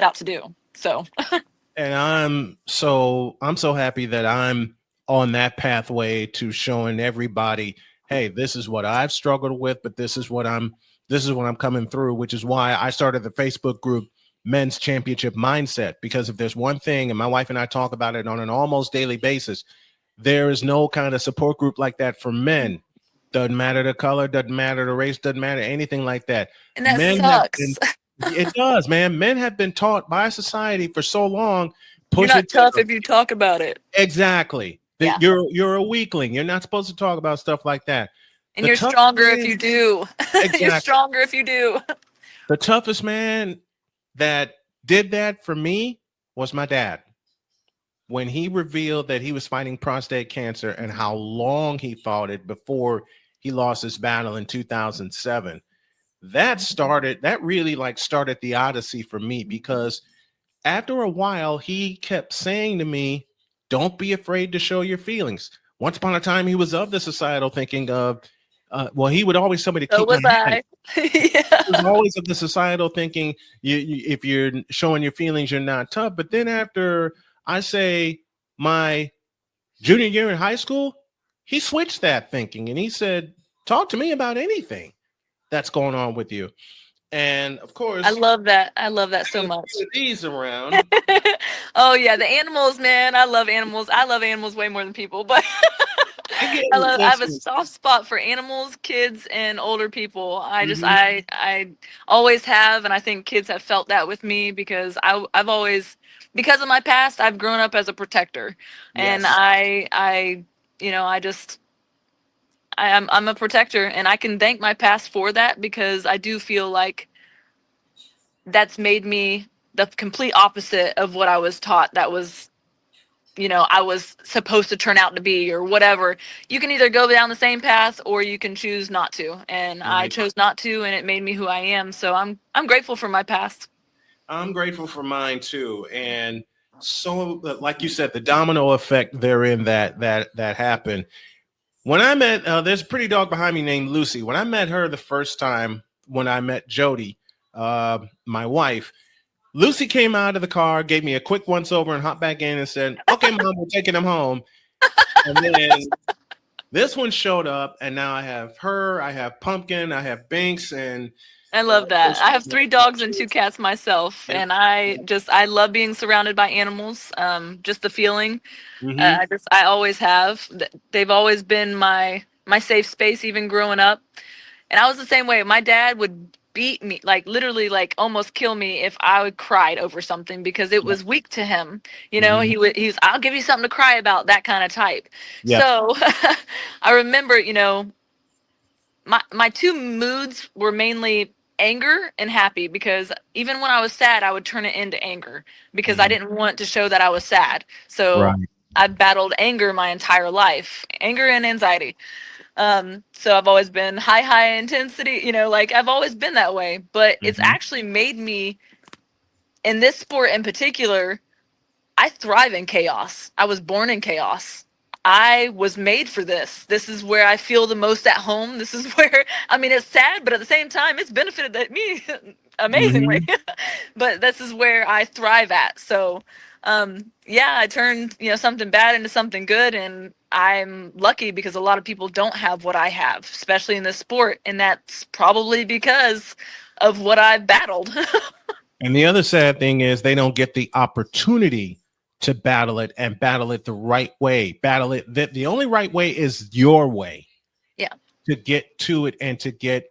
out to do. So And I'm so happy that I'm on that pathway to showing everybody, hey, this is what I've struggled with, but this is what I'm coming through, which is why I started the Facebook group Men's Championship Mindset. Because if there's one thing, and my wife and I talk about it on an almost daily basis, there is no kind of support group like that for men. Doesn't matter the color, doesn't matter the race, doesn't matter anything like that. and that Men have been, sucks. it does, man. Men have been taught by society for so long, You're push not it tough down. if you talk about it. Exactly. That Yeah. you're a weakling. You're not supposed to talk about stuff like that. And The you're tough stronger if man, you do. You're exactly. stronger if you do. The toughest man that did that for me was my dad. when he revealed that he was fighting prostate cancer and how long he fought it before he lost his battle in 2007. That really like started the odyssey for me, because after a while he kept saying to me, don't be afraid to show your feelings. Once upon a time he was of the societal thinking of well, he would always tell me to So keep was my I. He was always of the societal thinking, if you're showing your feelings, you're not tough. But then after I say my junior year in high school, he switched that thinking and he said, talk to me about anything that's going on with you. And of course, I love that. I love that so a much. few of these around. Oh yeah, the animals, man. I love animals. I love animals way more than people, but I have a soft spot for animals, kids, and older people. I always have, and I think kids have felt that with me because I've always, because of my past, I've grown up as a protector, and Yes. I'm a protector, and I can thank my past for that, because I do feel like that's made me the complete opposite of what I was taught that was, I was supposed to turn out to be, or whatever. You can either go down the same path or you can choose not to. And I chose not to, and it made me who I am. So I'm grateful for my past. I'm grateful for mine too. And so, like you said, the domino effect therein that happened. When I met, there's a pretty dog behind me named Lucy. When I met her the first time, when I met Jody, my wife, Lucy came out of the car, gave me a quick once over, and hopped back in and said, "Okay, Mom, we're taking him home." And then this one showed up, and now I have her, I have Pumpkin, I have Binks, and I love that. I have 3 dogs and 2 cats myself, and I love being surrounded by animals. Just the feeling. I always have. They've always been my safe space, even growing up. And I was the same way. My dad would beat me, like literally, like almost kill me if I cried over something, because it was weak to him. He's I'll give you something to cry about, that kind of type. Yep. So I remember, my 2 moods were mainly anger and happy, because even when I was sad, I would turn it into anger because I didn't want to show that I was sad. So Right. I battled anger my entire life, anger and anxiety. So I've always been high intensity, like I've always been that way, but it's actually made me, in this sport in particular, I thrive in chaos. I was born in chaos. I was made for this. This is where I feel the most at home. This is where, it's sad, but at the same time, it's benefited me amazingly. But this is where I thrive at. So, I turned, something bad into something good, and I'm lucky because a lot of people don't have what I have, especially in this sport, and that's probably because of what I've battled. And the other sad thing is they don't get the opportunity to battle it, and battle it the right way. Battle it. The only right way is your way. Yeah. To get to it and to get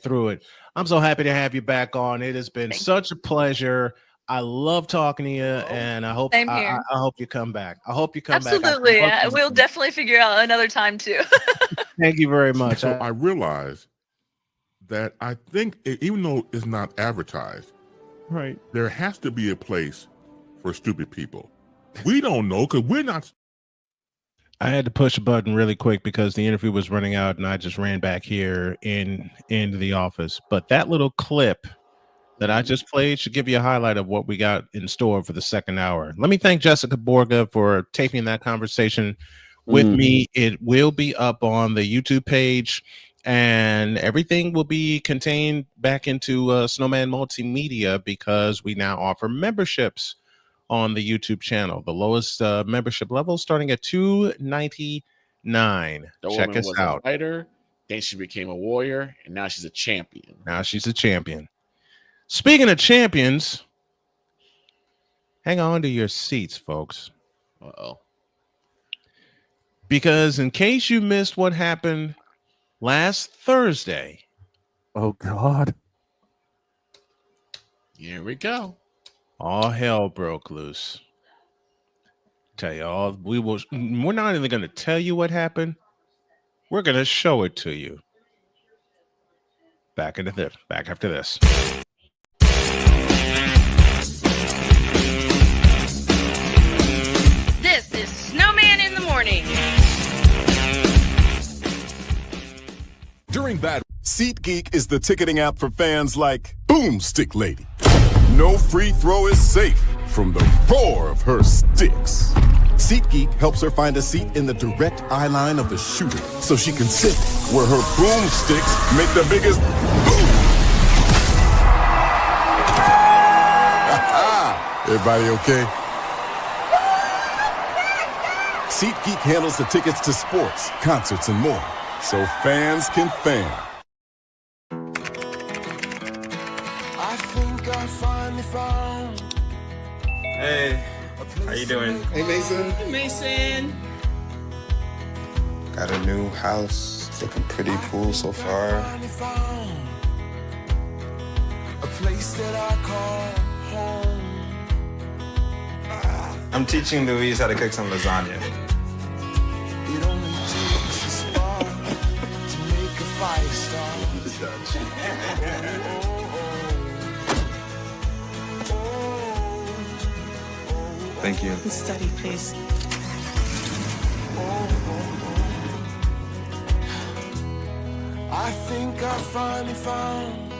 through it. I'm so happy to have you back on. It has been such a pleasure. I love talking to you, and I hope Same here. I hope you come back. I hope you come back. Absolutely. We'll definitely figure out another time too. Thank you very much. So I realized that I think even though it's not advertised, right, there has to be a place for stupid people. We don't know because we're not. I had to push a button really quick because the interview was running out, and I just ran back here into the office. But that little clip that I just played should give you a highlight of what we got in store for the second hour. Let me thank Jessica Borga for taping that conversation with me. It will be up on the YouTube page, and everything will be contained back into Snowman Multimedia, because we now offer memberships on the YouTube channel. The lowest membership level starting at $2.99. Check us out. A fighter, then she became a warrior, and now she's a champion. Now she's a champion. Speaking of champions, hang on to your seats, folks. Uh-oh. Because in case you missed what happened last Thursday. Oh, God. Here we go. All hell broke loose. Tell you all, we're not even going to tell you what happened. We're going to show it to you. Back after this. During bad SeatGeek is the ticketing app for fans like Boomstick Lady. No free throw is safe from the roar of her sticks. SeatGeek helps her find a seat in the direct eye line of the shooter so she can sit where her boomsticks make the biggest boom. Everybody okay? SeatGeek handles the tickets to sports, concerts, and more, so fans can fan. I think I finally found. Hey, how you doing? Hey, Mason. Hey, Mason. Got a new house. It's looking pretty cool so far. A place that I call home. I'm teaching Louise how to cook some lasagna. It only takes a spark to make a fire start. Thank you. Study, please. I think I finally found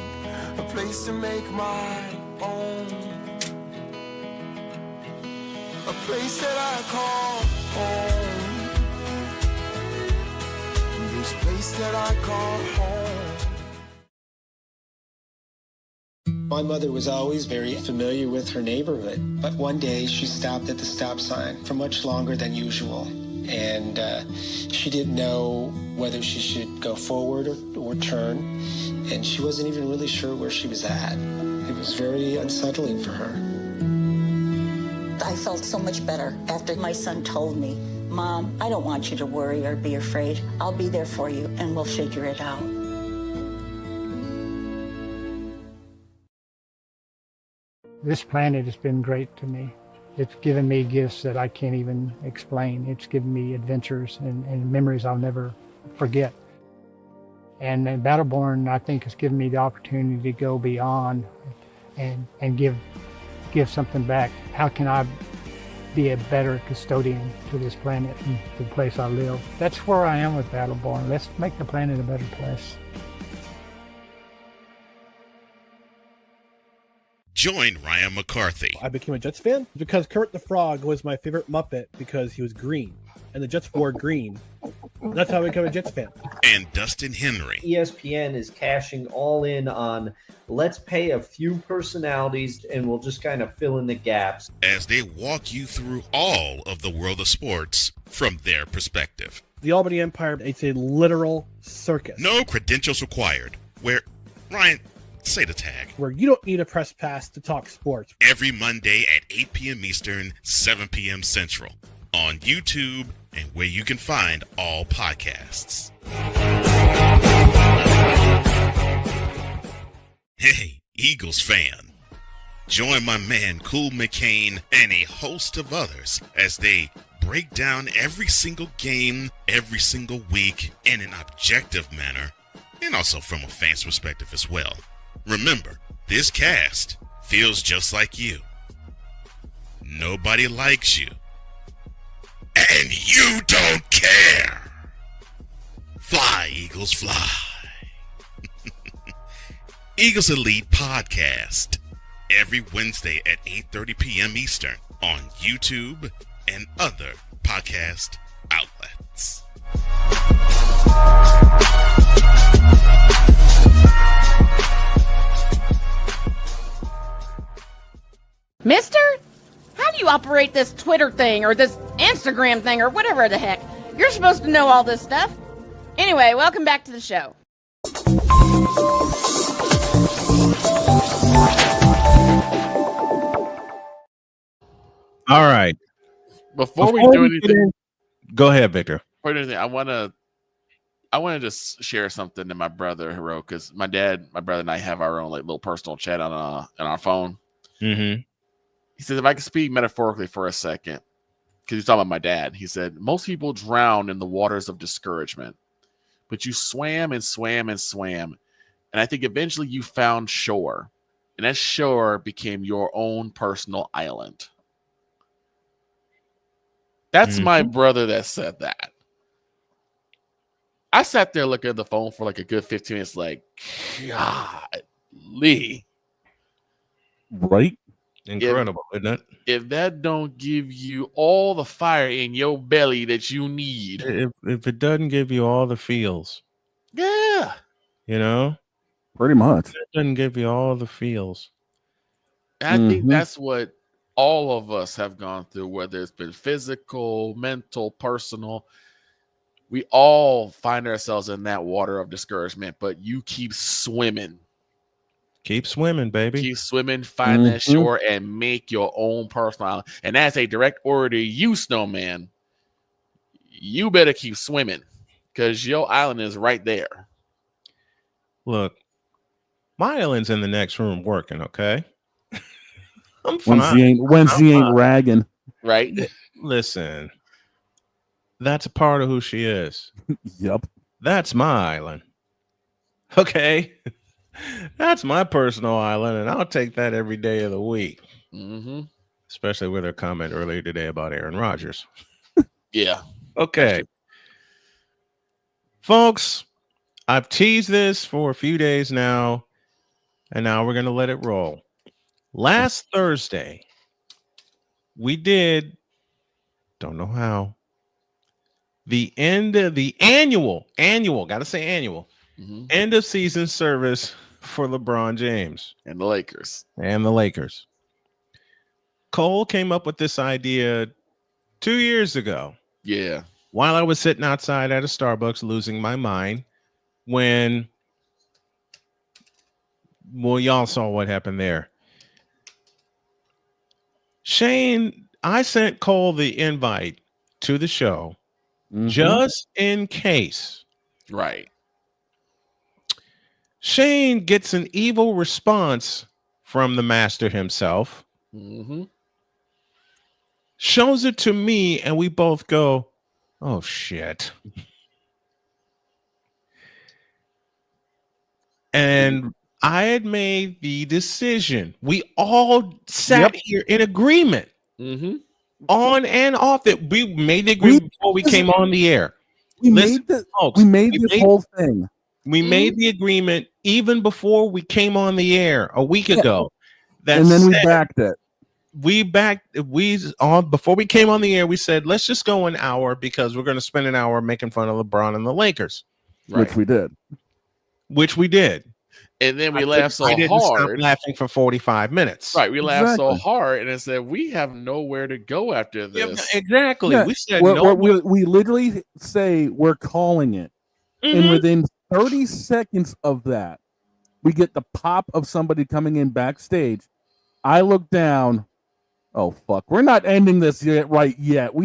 a place to make my own. A place that I call home. This place that I call home. My mother was always very familiar with her neighborhood, but one day she stopped at the stop sign for much longer than usual. And she didn't know whether she should go forward or turn, and she wasn't even really sure where she was at. It was very unsettling for her. I felt so much better after my son told me, Mom, I don't want you to worry or be afraid. I'll be there for you, and we'll figure it out. This planet has been great to me. It's given me gifts that I can't even explain. It's given me adventures and memories I'll never forget. And Battleborn, I think, has given me the opportunity to go beyond and give something back. How can I be a better custodian to this planet and the place I live? That's where I am with Battleborn. Let's make the planet a better place. Join Ryan McCarthy. I became a Jets fan because Kermit the Frog was my favorite Muppet because he was green, and the Jets wore green. That's how I became a Jets fan. And Dustin Henry. ESPN is cashing all in on let's pay a few personalities and we'll just kind of fill in the gaps. As they walk you through all of the world of sports from their perspective. The Albany Empire, it's a literal circus. No credentials required. Where, Ryan, say the tag. Where you don't need a press pass to talk sports. Every Monday at 8 p.m. Eastern, 7 p.m. Central. On YouTube and where you can find all podcasts. Hey, Eagles fan. Join my man Cool McCain and a host of others as they break down every single game, every single week in an objective manner, and also from a fan's perspective as well. Remember, this cast feels just like you. Nobody likes you. And you don't care. Fly, Eagles, fly. Eagles Elite Podcast. Every Wednesday at 8:30 p.m. Eastern on YouTube and other podcast outlets. Mister? How do you operate this Twitter thing or this Instagram thing or whatever the heck? You're supposed to know all this stuff. Anyway, welcome back to the show. All right. Before we do anything, go ahead, Victor. before we do anything, I want to just share something that my brother wrote, because my brother and I have our own like little personal chat on our phone. Mm-hmm. He says, if I could speak metaphorically for a second, because he's talking about my dad. He said, most people drown in the waters of discouragement, but you swam and swam and swam. And I think eventually you found shore, and that shore became your own personal island. That's my brother that said that. I sat there looking at the phone for like a good 15 minutes, like, golly. Right? Incredible, isn't it? If that don't give you all the fire in your belly that you need. If it doesn't give you all the feels. Yeah. You know? Pretty much. It doesn't give you all the feels. And I think that's what all of us have gone through, whether it's been physical, mental, personal. We all find ourselves in that water of discouragement, but you keep swimming. Keep swimming, baby. Keep swimming, find that shore, and make your own personal island. And that's a direct order to you, Snowman. You better keep swimming because your island is right there. Look, my island's in the next room working, okay? I'm fine. When she ain't ragging. Right? Listen, that's a part of who she is. Yep. That's my island. Okay? That's my personal island, and I'll take that every day of the week. Mm-hmm. Especially with her comment earlier today about Aaron Rodgers. Yeah. Okay. Folks, I've teased this for a few days now, and now we're going to let it roll. Last Thursday, we did, don't know how, the end of the annual, gotta say annual, end of season service for LeBron James. And the Lakers. Cole came up with this idea 2 years ago. Yeah. While I was sitting outside at a Starbucks losing my mind when, well, y'all saw what happened there. Shane, I sent Cole the invite to the show just in case. Right. Shane gets an evil response from the master himself. Shows it to me, and we both go, oh, shit. And I had made the decision. We all sat here in agreement on and off that we made the agreement before we came on the air. We made this whole thing. We made the agreement even before we came on the air a week ago. And then we backed it. Before we came on the air, we said, let's just go an hour because we're going to spend an hour making fun of LeBron and the Lakers. Right. Which we did. And then we laughed so I didn't hard. stop laughing for 45 minutes. Right. We laughed so hard and it said, we have nowhere to go after this. Yeah, exactly. Yeah. We said we literally say we're calling it. And within 30 seconds of that, we get the pop of somebody coming in backstage. I look down. Oh, fuck. We're not ending this yet. We're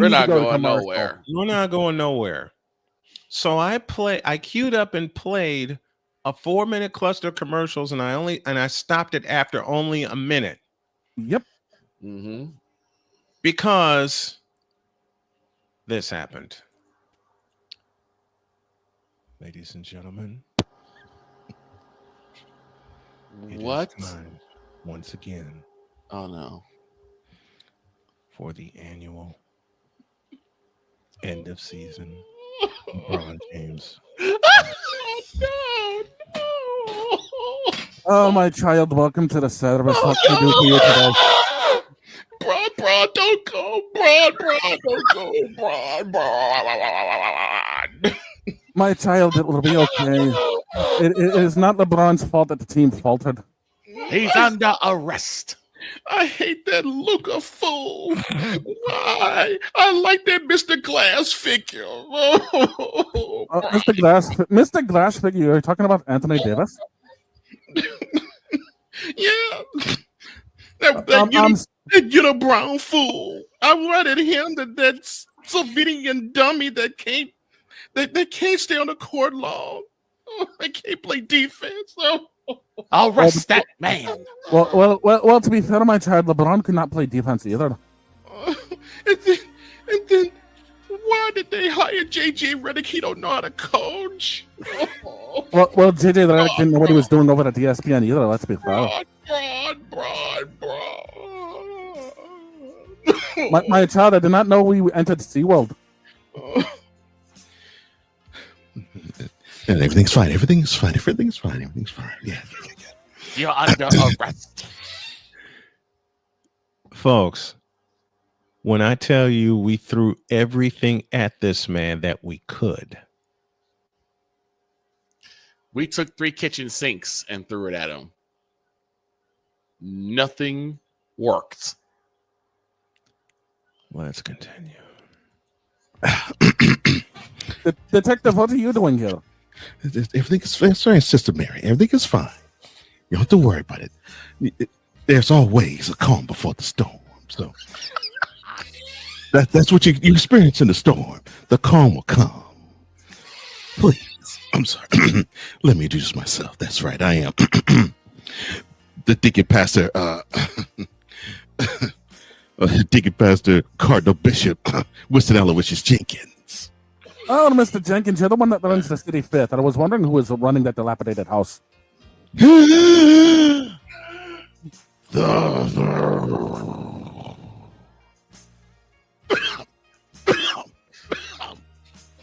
not going nowhere. We're not going nowhere. So I queued up and played a 4-minute cluster of commercials, and I stopped it after only a minute. Yep. Because this happened. Ladies and gentlemen. What? It is time once again. Oh no. For the annual end of season LeBron James. Oh, my child, welcome to the service. What can I do for you today? Bron, don't go. Bron, don't go. Bron. My child, it will be okay. It is not LeBron's fault that the team faltered. He's under arrest. I hate that Luca fool. Why? I like that Mr. Glass figure. Mr. Glass figure, you're talking about Anthony Davis? Yeah. That Brown fool. I wanted him that Slovenian dummy that can't stay on the court long. They can't play defense. I'll arrest that man. Well, to be fair, my child, LeBron could not play defense either. And then why did they hire JJ Redick? He don't know how to coach. Well, JJ Redick didn't know what he was doing over at ESPN either. Let's be fair. My child, I did not know we entered SeaWorld. And everything's fine. Everything's fine. Everything's fine. Everything's fine. Yeah. You're under arrest. Folks, when I tell you we threw everything at this man that we could. We took 3 kitchen sinks and threw it at him. Nothing worked. Let's continue. Detective, what are you doing here? Everything is fine, Sister Mary. Everything is fine. You don't have to worry about it. There's always a calm before the storm. So that's what you experience in the storm. The calm will come. Please. I'm sorry. Let me introduce myself. That's right. I am the Deacon Pastor, Deacon Pastor Cardinal Bishop Winston Aloysius Jenkins. Oh, Mr. Jenkins, you're the one that runs the City Fifth. And I was wondering who was running that dilapidated house.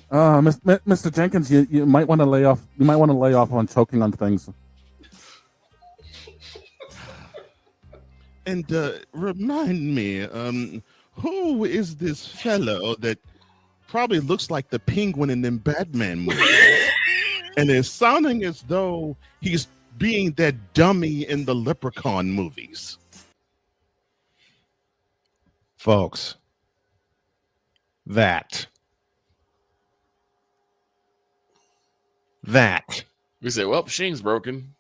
Mr. Jenkins, you might want to lay off. You might want to lay off on choking on things. And remind me, who is this fellow that probably looks like the Penguin in them Batman movies, and is sounding as though he's being that dummy in the Leprechaun movies? Folks, that We said, well, Shing's broken.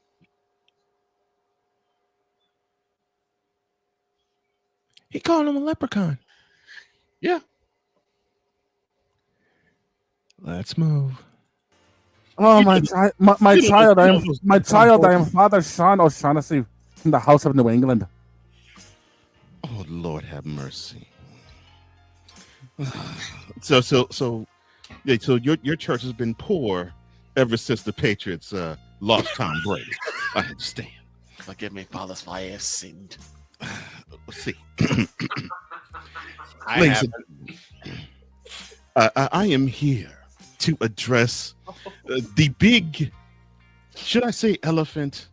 He called him a leprechaun. Yeah. Let's move. Oh, my child! I am Father Sean O'Shaughnessy from the House of New England. Oh, Lord have mercy. So your church has been poor ever since the Patriots lost Tom Brady. I understand. Forgive me, Father's fire sinned. Let's see. Ladies, I am here to address the big, should I say elephant?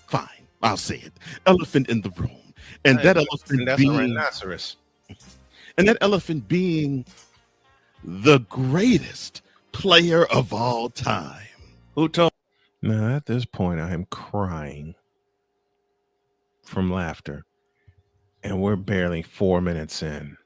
Fine, I'll say it. Elephant in the room. And that elephant being a rhinoceros. And that elephant being the greatest player of all time. Who told? Now, at this point, I am crying from laughter. And we're barely 4 minutes in.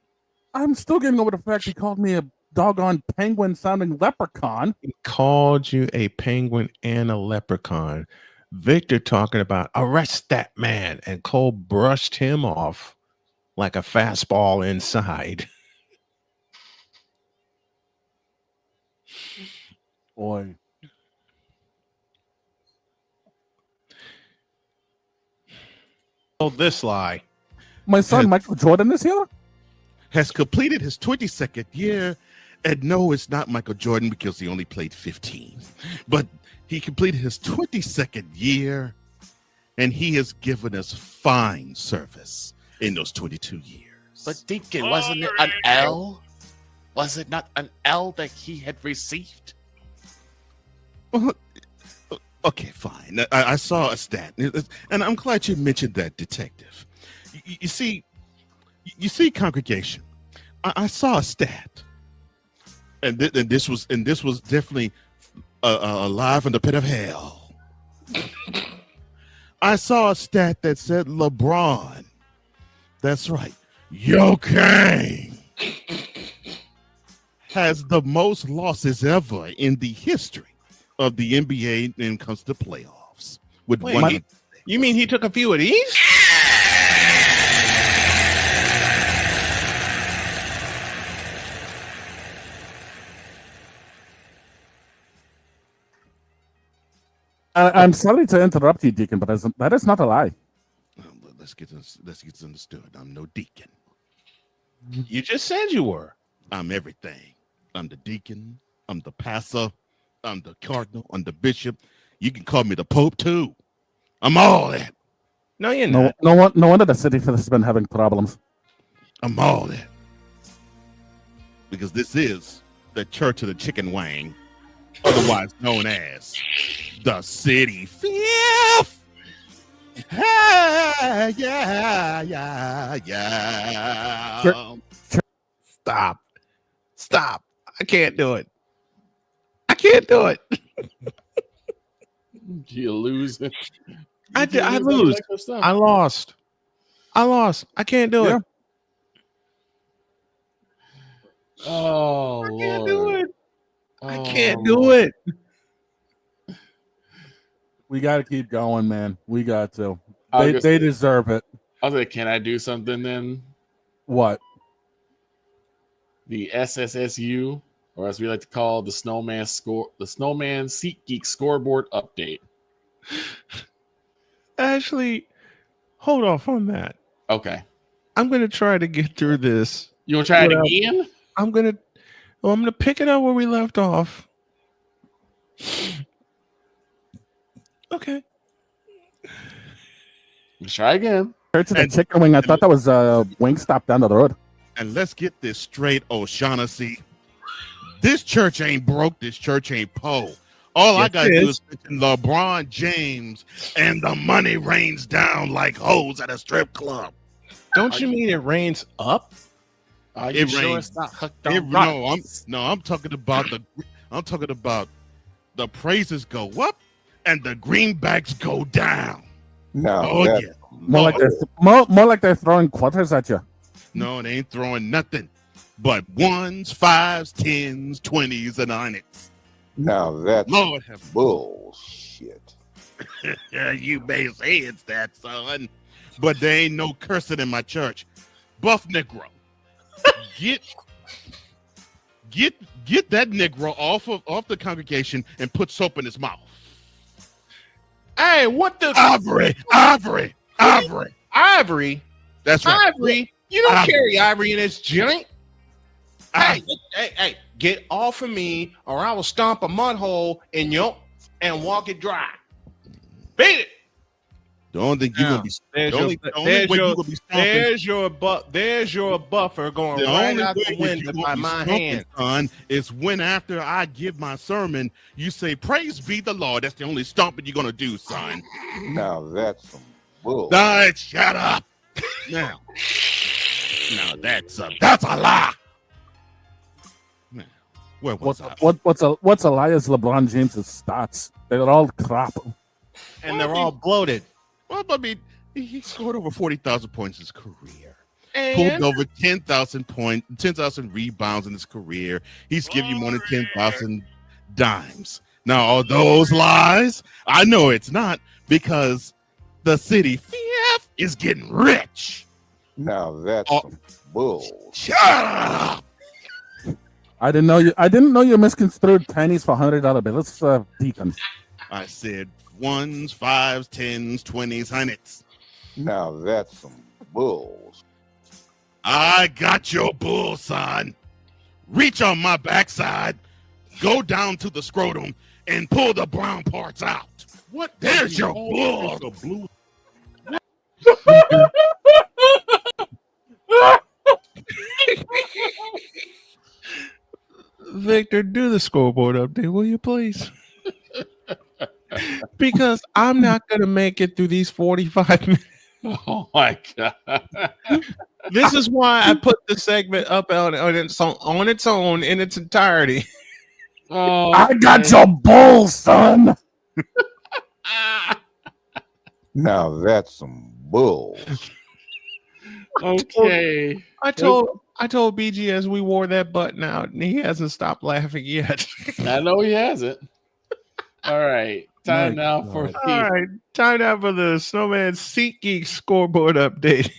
I'm still getting over the fact he called me a doggone penguin-sounding leprechaun. He called you a penguin and a leprechaun. Victor talking about arrest that man, and Cole brushed him off like a fastball inside. Boy. Oh, this lie. My son, Michael Jordan, is here? Has completed his 22nd year. And no, it's not Michael Jordan because he only played 15. But he completed his 22nd year, and he has given us fine service in those 22 years. But Deacon, wasn't it an L? Was it not an L that he had received? Well, okay, fine. I saw a stat, and I'm glad you mentioned that, Detective. You see, congregation, I saw a stat, and this was definitely alive from the pit of hell. I saw a stat that said LeBron, that's right, Yo King, has the most losses ever in the history of the NBA when it comes to playoffs. With Wait, one, you mean he took a few of these? I'm sorry to interrupt you, Deacon, but that is not a lie. Let's get this understood. I'm no deacon. You just said you were. I'm everything. I'm the deacon. I'm the pastor. I'm the cardinal. I'm the bishop. You can call me the pope too. I'm all that. No, you're not. No wonder the city has been having problems. I'm all that. Because this is the church of the chicken wang. otherwise known as the City Fifth. Yeah, yeah. Stop. Stop. I can't do it. I can't do it. You lose. I lose. I lost. I can't do it. Oh, I Lord. can't do it. I can't do it. We got to keep going, man. We got to. I was They gonna say- deserve it. I was like, can I do something then? What? The SSSU, or as we like to call the Snowman SeatGeek scoreboard update. Actually, hold off on that. Okay. I'm gonna try to get through this. You want to try it again? I'm gonna pick it up where we left off. Okay. Let's try again. Church of the Chicken Wing. I thought that was Wingstop down the road. And let's get this straight, O'Shaughnessy. This church ain't broke. This church ain't po. All I gotta do is mention LeBron James, and the money rains down like hose at a strip club. Don't you mean it rains up? Are you sure it's not hooked on I'm talking about the praises go up and the greenbacks go down. No, more like they're throwing quarters at you. No, they ain't throwing nothing but 1s, 5s, 10s, 20s, and 90s. Now that's Lord have bullshit. Yeah, you may say it's that, son, but there ain't no cursing in my church. Buff Negro, get that Negro off the congregation and put soap in his mouth. Hey, what the Ivory. That's right. Ivory. You don't carry ivory in this joint. Hey, get off of me, or I will stomp a mud hole in you and walk it dry. Beat it. The only thing you're gonna be there's your buffer going the right only out way the window by my hand. Son, is when after I give my sermon, you say, "Praise be the Lord." That's the only stomping you're gonna do, son. Now that's some bull. Shut up. Now that's a lie. Now, where was I? What's Elias LeBron James's stats? They're all crap, and they're all bloated. Well, I mean, he scored over 40,000 points in his career. And? Pulled over 10,000 rebounds in his career. He's giving you more than 10,000 dimes. Now, are those lies? I know it's not, because the City Fifth is getting rich. Now that's some bull. Shut up. I didn't know you misconstrued pennies for $100 bills, Deacon. I said 1s, 5s, 10s, 20s, 100s. Now that's some bulls. I got your bull, son. Reach on my backside, go down to the scrotum, and pull the brown parts out. What? There's your bull. Blue. Victor, do the scoreboard update, will you please? Because I'm not going to make it through these 45 minutes. Oh my God. This is why I put the segment up on its own in its entirety. Oh, I got your bull, son. Now that's some bull. Okay. I told BG we wore that button out, and he hasn't stopped laughing yet. I know he hasn't. All right. Time now for the Snowman SeatGeek scoreboard update.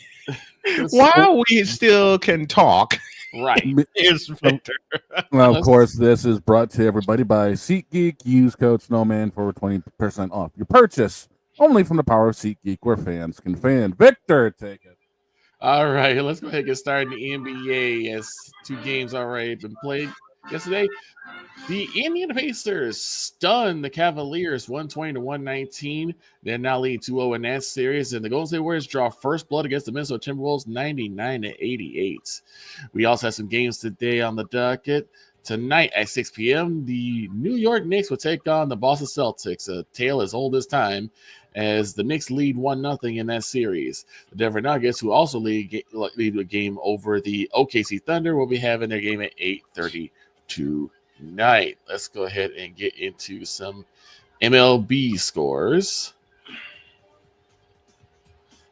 While we still can talk. Right. Here's Victor. Well, of course, this is brought to everybody by SeatGeek. Use code Snowman for 20% off your purchase. Only from the power of SeatGeek, where fans can fan. Victor, take it. All right, let's go ahead and get started in the NBA as 2 games already been played yesterday. The Indiana Pacers stunned the Cavaliers 120-119. They're now leading 2-0 in that series, and the Golden State Warriors draw first blood against the Minnesota Timberwolves 99-88. We also have some games today on the docket. Tonight at 6 p.m., the New York Knicks will take on the Boston Celtics, a tale as old as time, as the Knicks lead 1-0 in that series. The Denver Nuggets, who also lead a game over the OKC Thunder, will be having their game at 8:30 tonight. Let's go ahead and get into some MLB scores.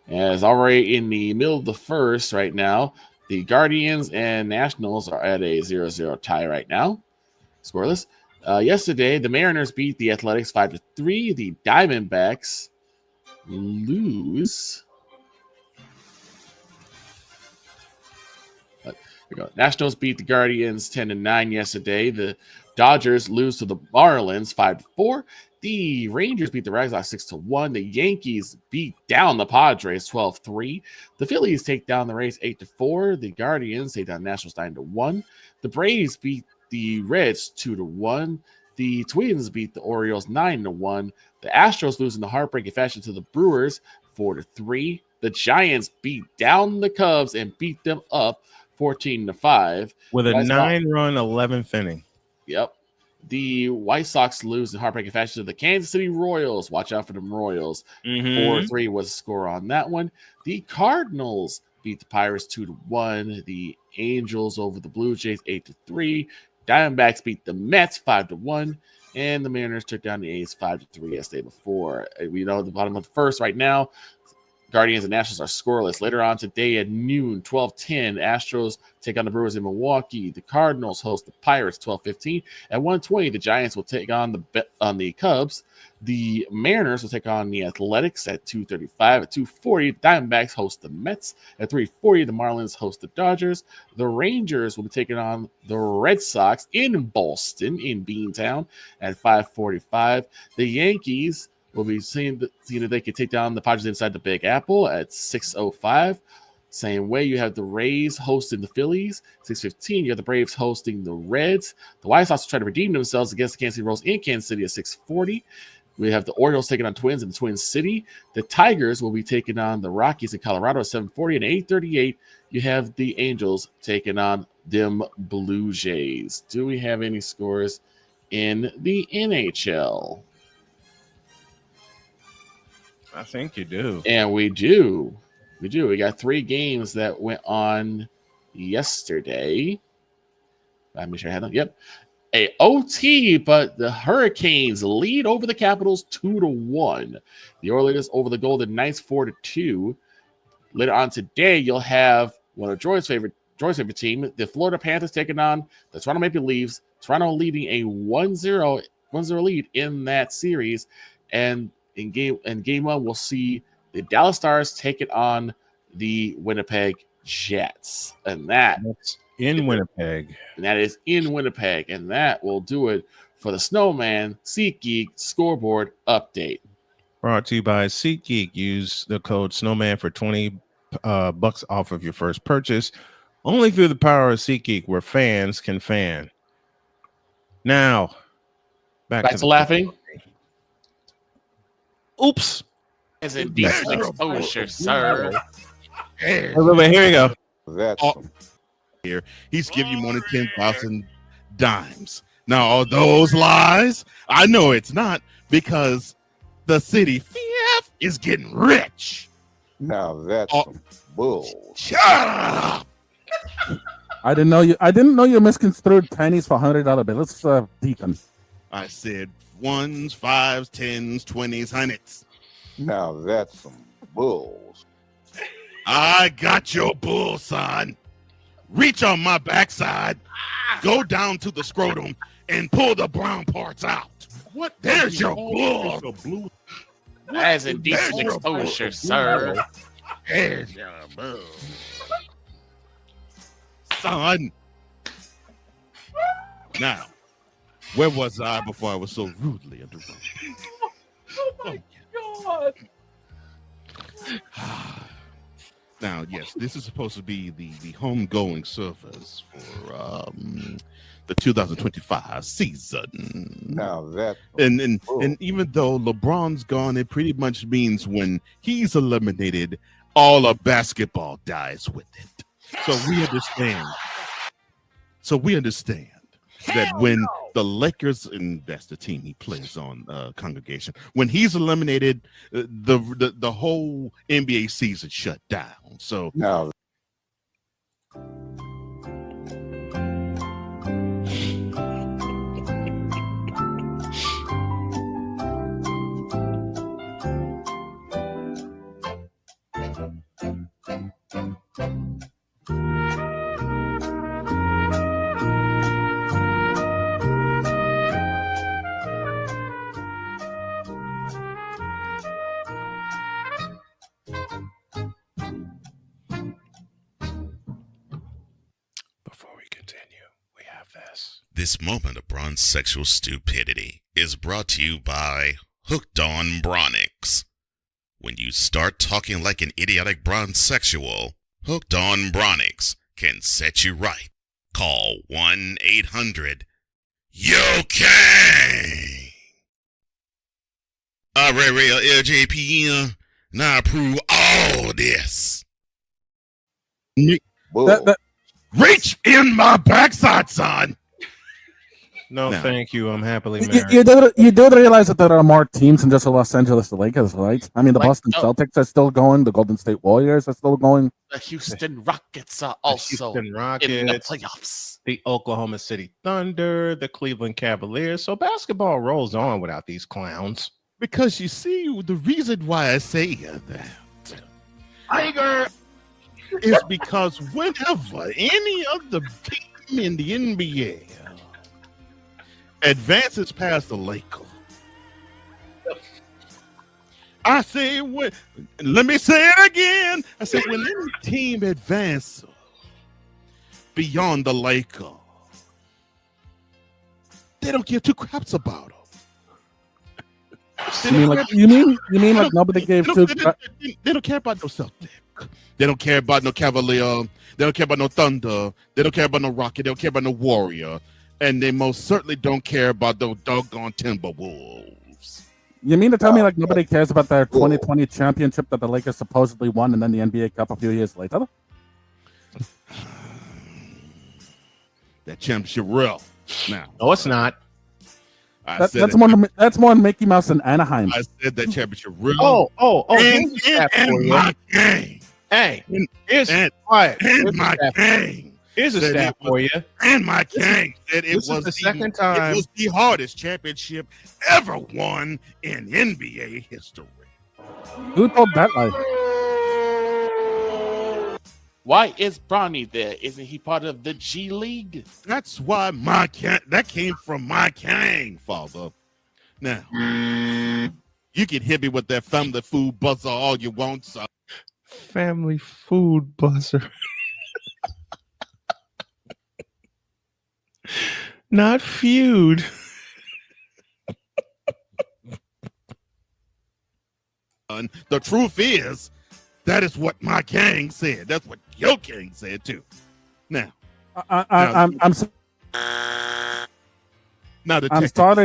As already in the middle of the first right now, the Guardians and Nationals are at a 0-0 tie right now. Scoreless. Yesterday, the Mariners beat the Athletics 5-3. The Diamondbacks lose. Here we go. Nationals beat the Guardians 10-9 yesterday. The Dodgers lose to the Marlins 5-4. The Rangers beat the Red Sox 6-1. The Yankees beat down the Padres 12-3. The Phillies take down the Rays 8-4. The Guardians take down the Nationals 9-1. The Braves beat the Reds 2-1. The Twins beat the Orioles 9-1. The Astros lose in the heartbreaking fashion to the Brewers 4-3. The Giants beat down the Cubs and beat them up 14-5 with a 9-run 11th inning. Yep. The White Sox lose in heartbreaking fashion to the Kansas City Royals. Watch out for them Royals. 4-3 was the score on that one. The Cardinals beat the Pirates 2-1. The Angels over the Blue Jays 8-3. Diamondbacks beat the Mets 5-1. And the Mariners took down the A's 5-3 as they before. We know at the bottom of the first right now, Guardians and Nationals are scoreless. Later on today at noon, 12:10, Astros take on the Brewers in Milwaukee. The Cardinals host the Pirates 12:15. At 1:20, the Giants will take on the Cubs. The Mariners will take on the Athletics at 2:35. At 2:40, the Diamondbacks host the Mets. At 3:40, the Marlins host the Dodgers. The Rangers will be taking on the Red Sox in Boston, in Beantown. At 5:45, the Yankees will be seeing if they can take down the Padres inside the Big Apple at 6:05. Same way, you have the Rays hosting the Phillies. 6:15, you have the Braves hosting the Reds. The White Sox will try to redeem themselves against the Kansas City Royals in Kansas City at 6:40. We have the Orioles taking on Twins in Twin City. The Tigers will be taking on the Rockies in Colorado at 7:40. And 8:38, you have the Angels taking on them Blue Jays. Do we have any scores in the NHL? I think you do. And we do. We do. We got 3 games that went on yesterday. Let me sure I had them. Yep. A OT, but the Hurricanes lead over the Capitals 2-1. The Oilers over the Golden Knights 4-2. Later on today, you'll have one of Joy's favorite team, the Florida Panthers, taking on the Toronto Maple Leafs. Toronto leading a 1-0 lead in that series. And in game 1, we'll see the Dallas Stars take it on the Winnipeg Jets. And that's in Winnipeg. And that is in Winnipeg. And that will do it for the Snowman SeatGeek scoreboard update. Brought to you by SeatGeek. Use the code Snowman for $20 off of your first purchase. Only through the power of SeatGeek, where fans can fan. Now, back to laughing. Oops. As in decent exposure, sir. Here we go. That's here. He's giving you more than 10,000 dimes. Now, are those lies? I know it's not, because the city fief is getting rich. Now that's some bull. Shut up. I didn't know you misconstrued pennies for $100 bill. Let's deacon. I said 1s, 5s, 10s, 20s, 100s. Now that's some bulls. I got your bull, son. Reach on my backside, go down to the scrotum, and pull the brown parts out. What? There's your bull. As in decent exposure, sir. There's your bull. Son. Now, where was I before I was so rudely interrupted? Oh my God. Now, yes, this is supposed to be the homegoing servers for the 2025 season. Now that and even though LeBron's gone, it pretty much means when he's eliminated, all of basketball dies with it. So we understand. that when the Lakers, and that's the team he plays on, Congregation, when he's eliminated, the whole NBA season shut down. So Now, Before we continue, we have this. This moment of bronze sexual stupidity is brought to you by Hooked on Bronix. When you start talking like an idiotic bronze sexual, Hooked on Bronix can set you right. Call 1-800-YO-KANG. Real LJPM, now approve all this. Reach in my backside, son. No, No. thank you. I'm happily You, married. you do realize that there are more teams than just the Los Angeles Lakers, right? I mean, the Like, Boston no. Celtics are still going. The Golden State Warriors are still going. The Houston Rockets are The also Houston Rockets, in the playoffs. the Oklahoma City Thunder, the Cleveland Cavaliers. So basketball rolls on without these clowns. Because you see, the reason why I say that Tiger is because whenever any of the team in the NBA advances past the Lakers, I say, let me say it again. I said, when any team advances beyond the Lakers, they don't give two craps about them. You mean like nobody gave two? They don't care about no Celtic. They don't care about no Cavalier. They don't care about no Thunder. They don't care about no Rocket. They don't care about no Warrior. And they most certainly don't care about those doggone Timberwolves. You mean to tell me like nobody cares about their 2020 championship that the Lakers supposedly won, and then the NBA Cup a few years later? That championship real. Now, No, it's not. That's more than Mickey Mouse and Anaheim. I said that championship real. Oh, And, here's a stat for and you. my gang. Hey, here's And quiet. Here's a my stat. gang. Here's a said stat it for was- you. And my gang said it This is was the second time. It was the hardest championship ever won in NBA history. Who told that lie? Why is Bronny there? Isn't he part of the G League? That's why that came from my gang, father. Now, you can hit me with that family food buzzer all you want, son. Family food buzzer. Not feud. And the truth is, that is what my gang said. That's what your gang said too. Now, I'm sorry,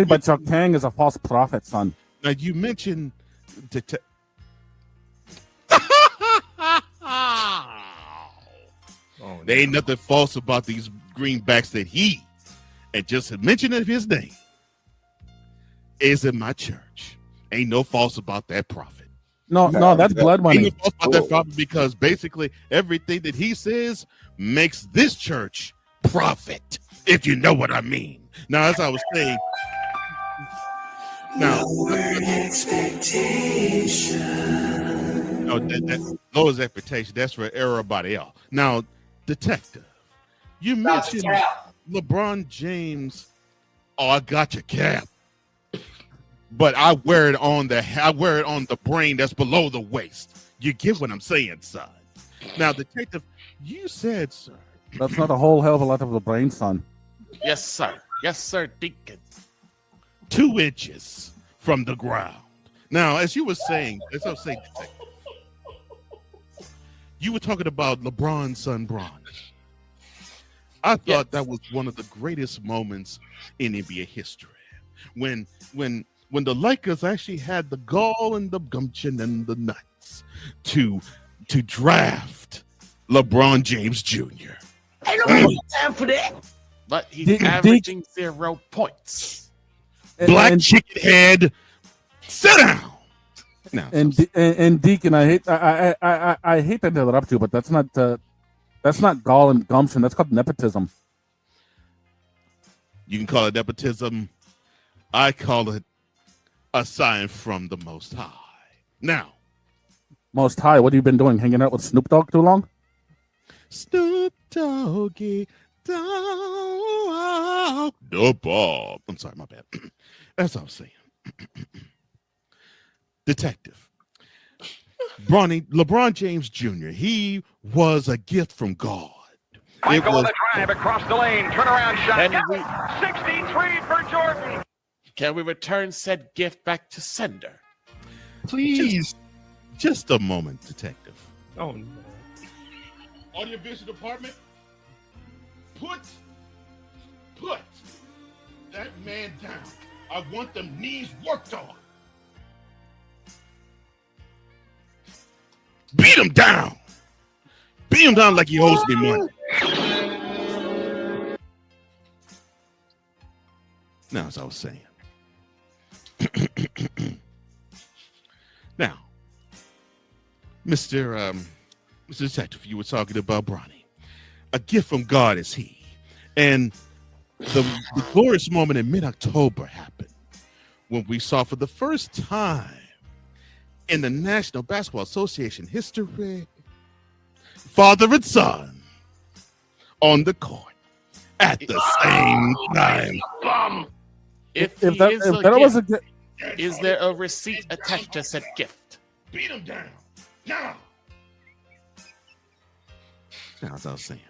but your king is a false prophet, son. Now you mentioned there ain't nothing false about these greenbacks that he, and just a mention of his name, is in my church. Ain't no false about that prophet. No, that's blood money. Ain't no false about that prophet, because basically everything that he says makes this church profit, if you know what I mean. Now, as I was saying, that lowers expectation. That's for everybody else. Now, detective, you mentioned LeBron James. Oh, I got your cap, but I wear it on the brain that's below the waist. You get what I'm saying, son? Now, detective, you said, sir, That's not a whole hell of a lot of the brain, son. Yes, sir. Yes, sir, Deacon. 2 inches from the ground. Now, as you were saying, as I was saying, detective, you were talking about LeBron's son, Bron. I thought that was one of the greatest moments in NBA history. When the Lakers actually had the gall and the gumption and the nuts to draft LeBron James Jr. Ain't nobody got time for that. But he's averaging 0 points. Black chicken head, sit down. No, and Deacon, I hate to interrupt you, but that's not gall and gumption. That's called nepotism. You can call it nepotism. I call it a sign from the Most High. Now, Most High, what have you been doing? Hanging out with Snoop Dogg too long? Snoop Doggy Dogg. No Bob. I'm sorry, my bad. That's what I'm saying. Detective. LeBron James Jr., he was a gift from God. Michael on the drive across the lane. Turnaround shot. 63 for Jordan. Can we return said gift back to sender? Please. Just a moment, Detective. Oh, no. Audiovisual department, put that man down. I want them knees worked on. Beat him down. Beat him down like he owes me money. Now, as I was saying. Now, Mr. Detective, you were talking about Bronny. A gift from God is he. And the glorious moment in mid-October happened when we saw for the first time in the National Basketball Association history, father and son on the court at the same time. If If he that- is if a that was gift, a is there a receipt attached to said gift? Beat him down. Now. Now, as I was saying,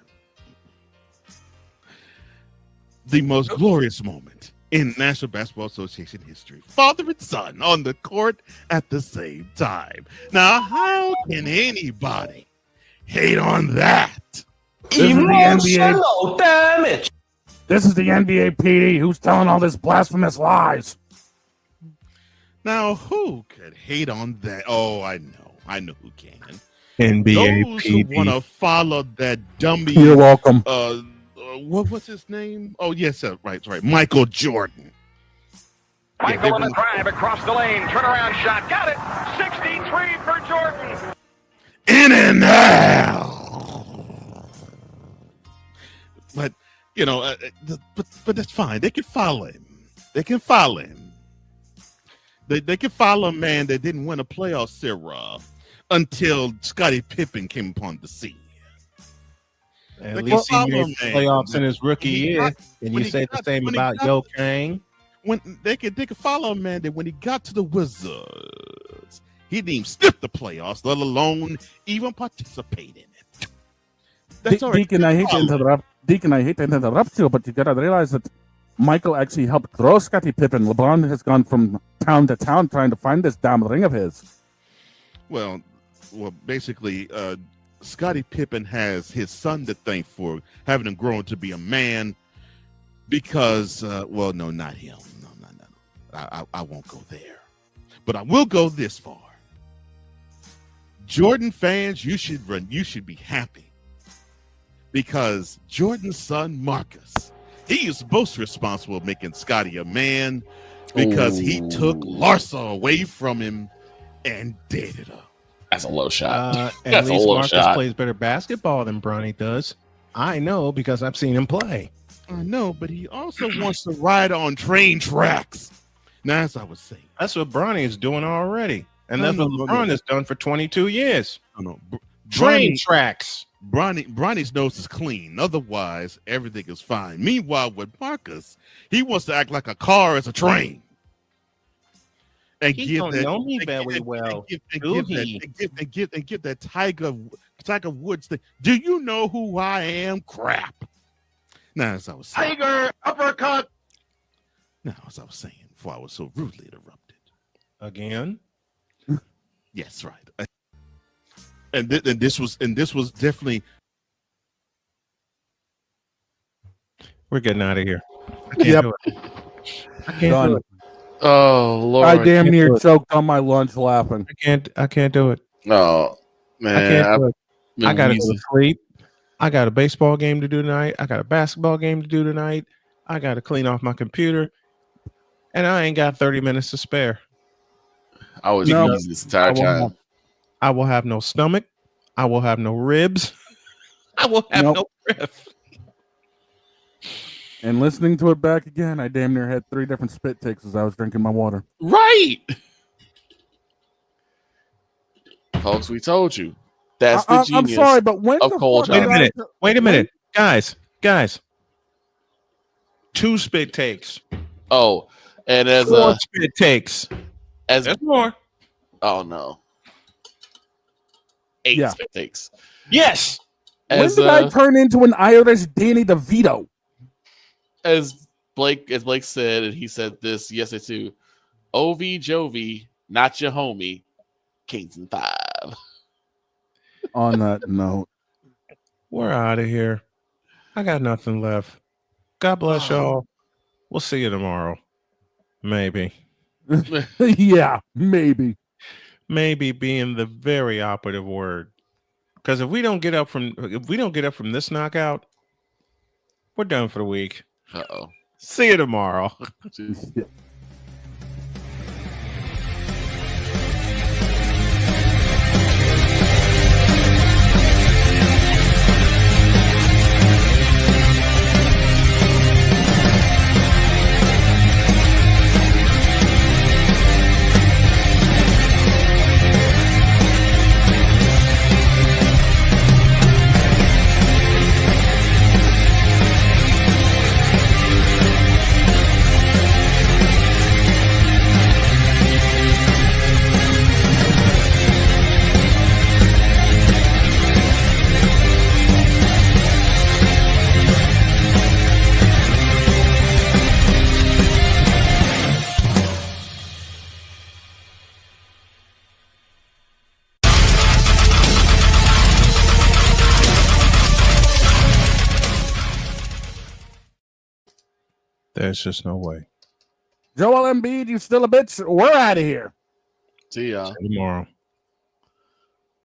the most glorious moment in National Basketball Association history, father and son on the court at the same time. Now, how can anybody hate on that? Emotional damage. This is the NBA PD who's telling all this blasphemous lies. Now, who could hate on that? Oh, I know who can. NBA Those who PD. want to follow that dummy. You're welcome. What's his name? Oh, yes, right. Michael Jordan. Michael on the drive across the lane. Turnaround shot. Got it. 63 for Jordan. In and out. But, you know, but that's fine. They can follow him. They can follow him. They can follow a man that didn't win a playoff series until Scottie Pippen came upon the scene. At least he made playoffs in his rookie year. And you say the same about Yo Kang? When they could follow a man that when he got to the Wizards, he didn't even skip the playoffs, let alone even participate in it. That's all right. Deacon, I hate to interrupt you, but you gotta realize that Michael actually helped throw Scottie Pippen. LeBron has gone from town to town trying to find this damn ring of his. Well, basically, Scottie Pippen has his son to thank for having him grown to be a man. Because, well, no, not him. No. I won't go there. But I will go this far. Jordan fans, you should be happy. Because Jordan's son, Marcus, he is most responsible for making Scottie a man because he took Larsa away from him and dated her. That's a low shot. At That's a least low Marcus shot. plays better basketball than Bronny does. I know because I've seen him play. I know, but he also wants to ride on train tracks. Now, as I was saying, that's what Bronny is doing already, and that's No, what no, LeBron no. has done for 22 years. No. Train tracks. Bronny's nose is clean. Otherwise, everything is fine. Meanwhile, with Marcus, he wants to act like a car is a train. And He don't know me very well. Give that Tiger Woods thing. Do you know who I am? Crap. Now, as I was saying. Tiger uppercut. Now, as I was saying before I was so rudely interrupted. Again? Yes, right. And this was definitely. We're getting out of here. I can't Yep. do it. I can't Done. do it. Oh Lord! I damn can't near do it. choked on my lunch laughing. I can't do it. Oh man! I can't do it. I gotta go to sleep. I got a baseball game to do tonight. I got a basketball game to do tonight. I got to clean off my computer. And I ain't got 30 minutes to spare. I was easy this entire time. I will have no stomach. I will have no ribs. I will have no breath. And listening to it back again, I damn near had 3 different spit takes as I was drinking my water. Right. Folks, we told you. That's the genius. I'm sorry, but when of the cold fuck Wait a minute. Guys. 2 spit takes. Oh, and as 4 spit takes. There's more. Oh no. 8 spit takes. Yes. When did I turn into an Irish Danny DeVito? As Blake said, and he said this yesterday too. OV Jovi, not your homie. Kings and 5. On that note, we're out of here. I got nothing left. God bless y'all. We'll see you tomorrow. Maybe. Yeah, maybe. Maybe being the very operative word. Because if we don't get up from this knockout, we're done for the week. Uh-oh. See you tomorrow. There's just no way. Joel Embiid, you still a bitch? We're out of here. See ya tomorrow.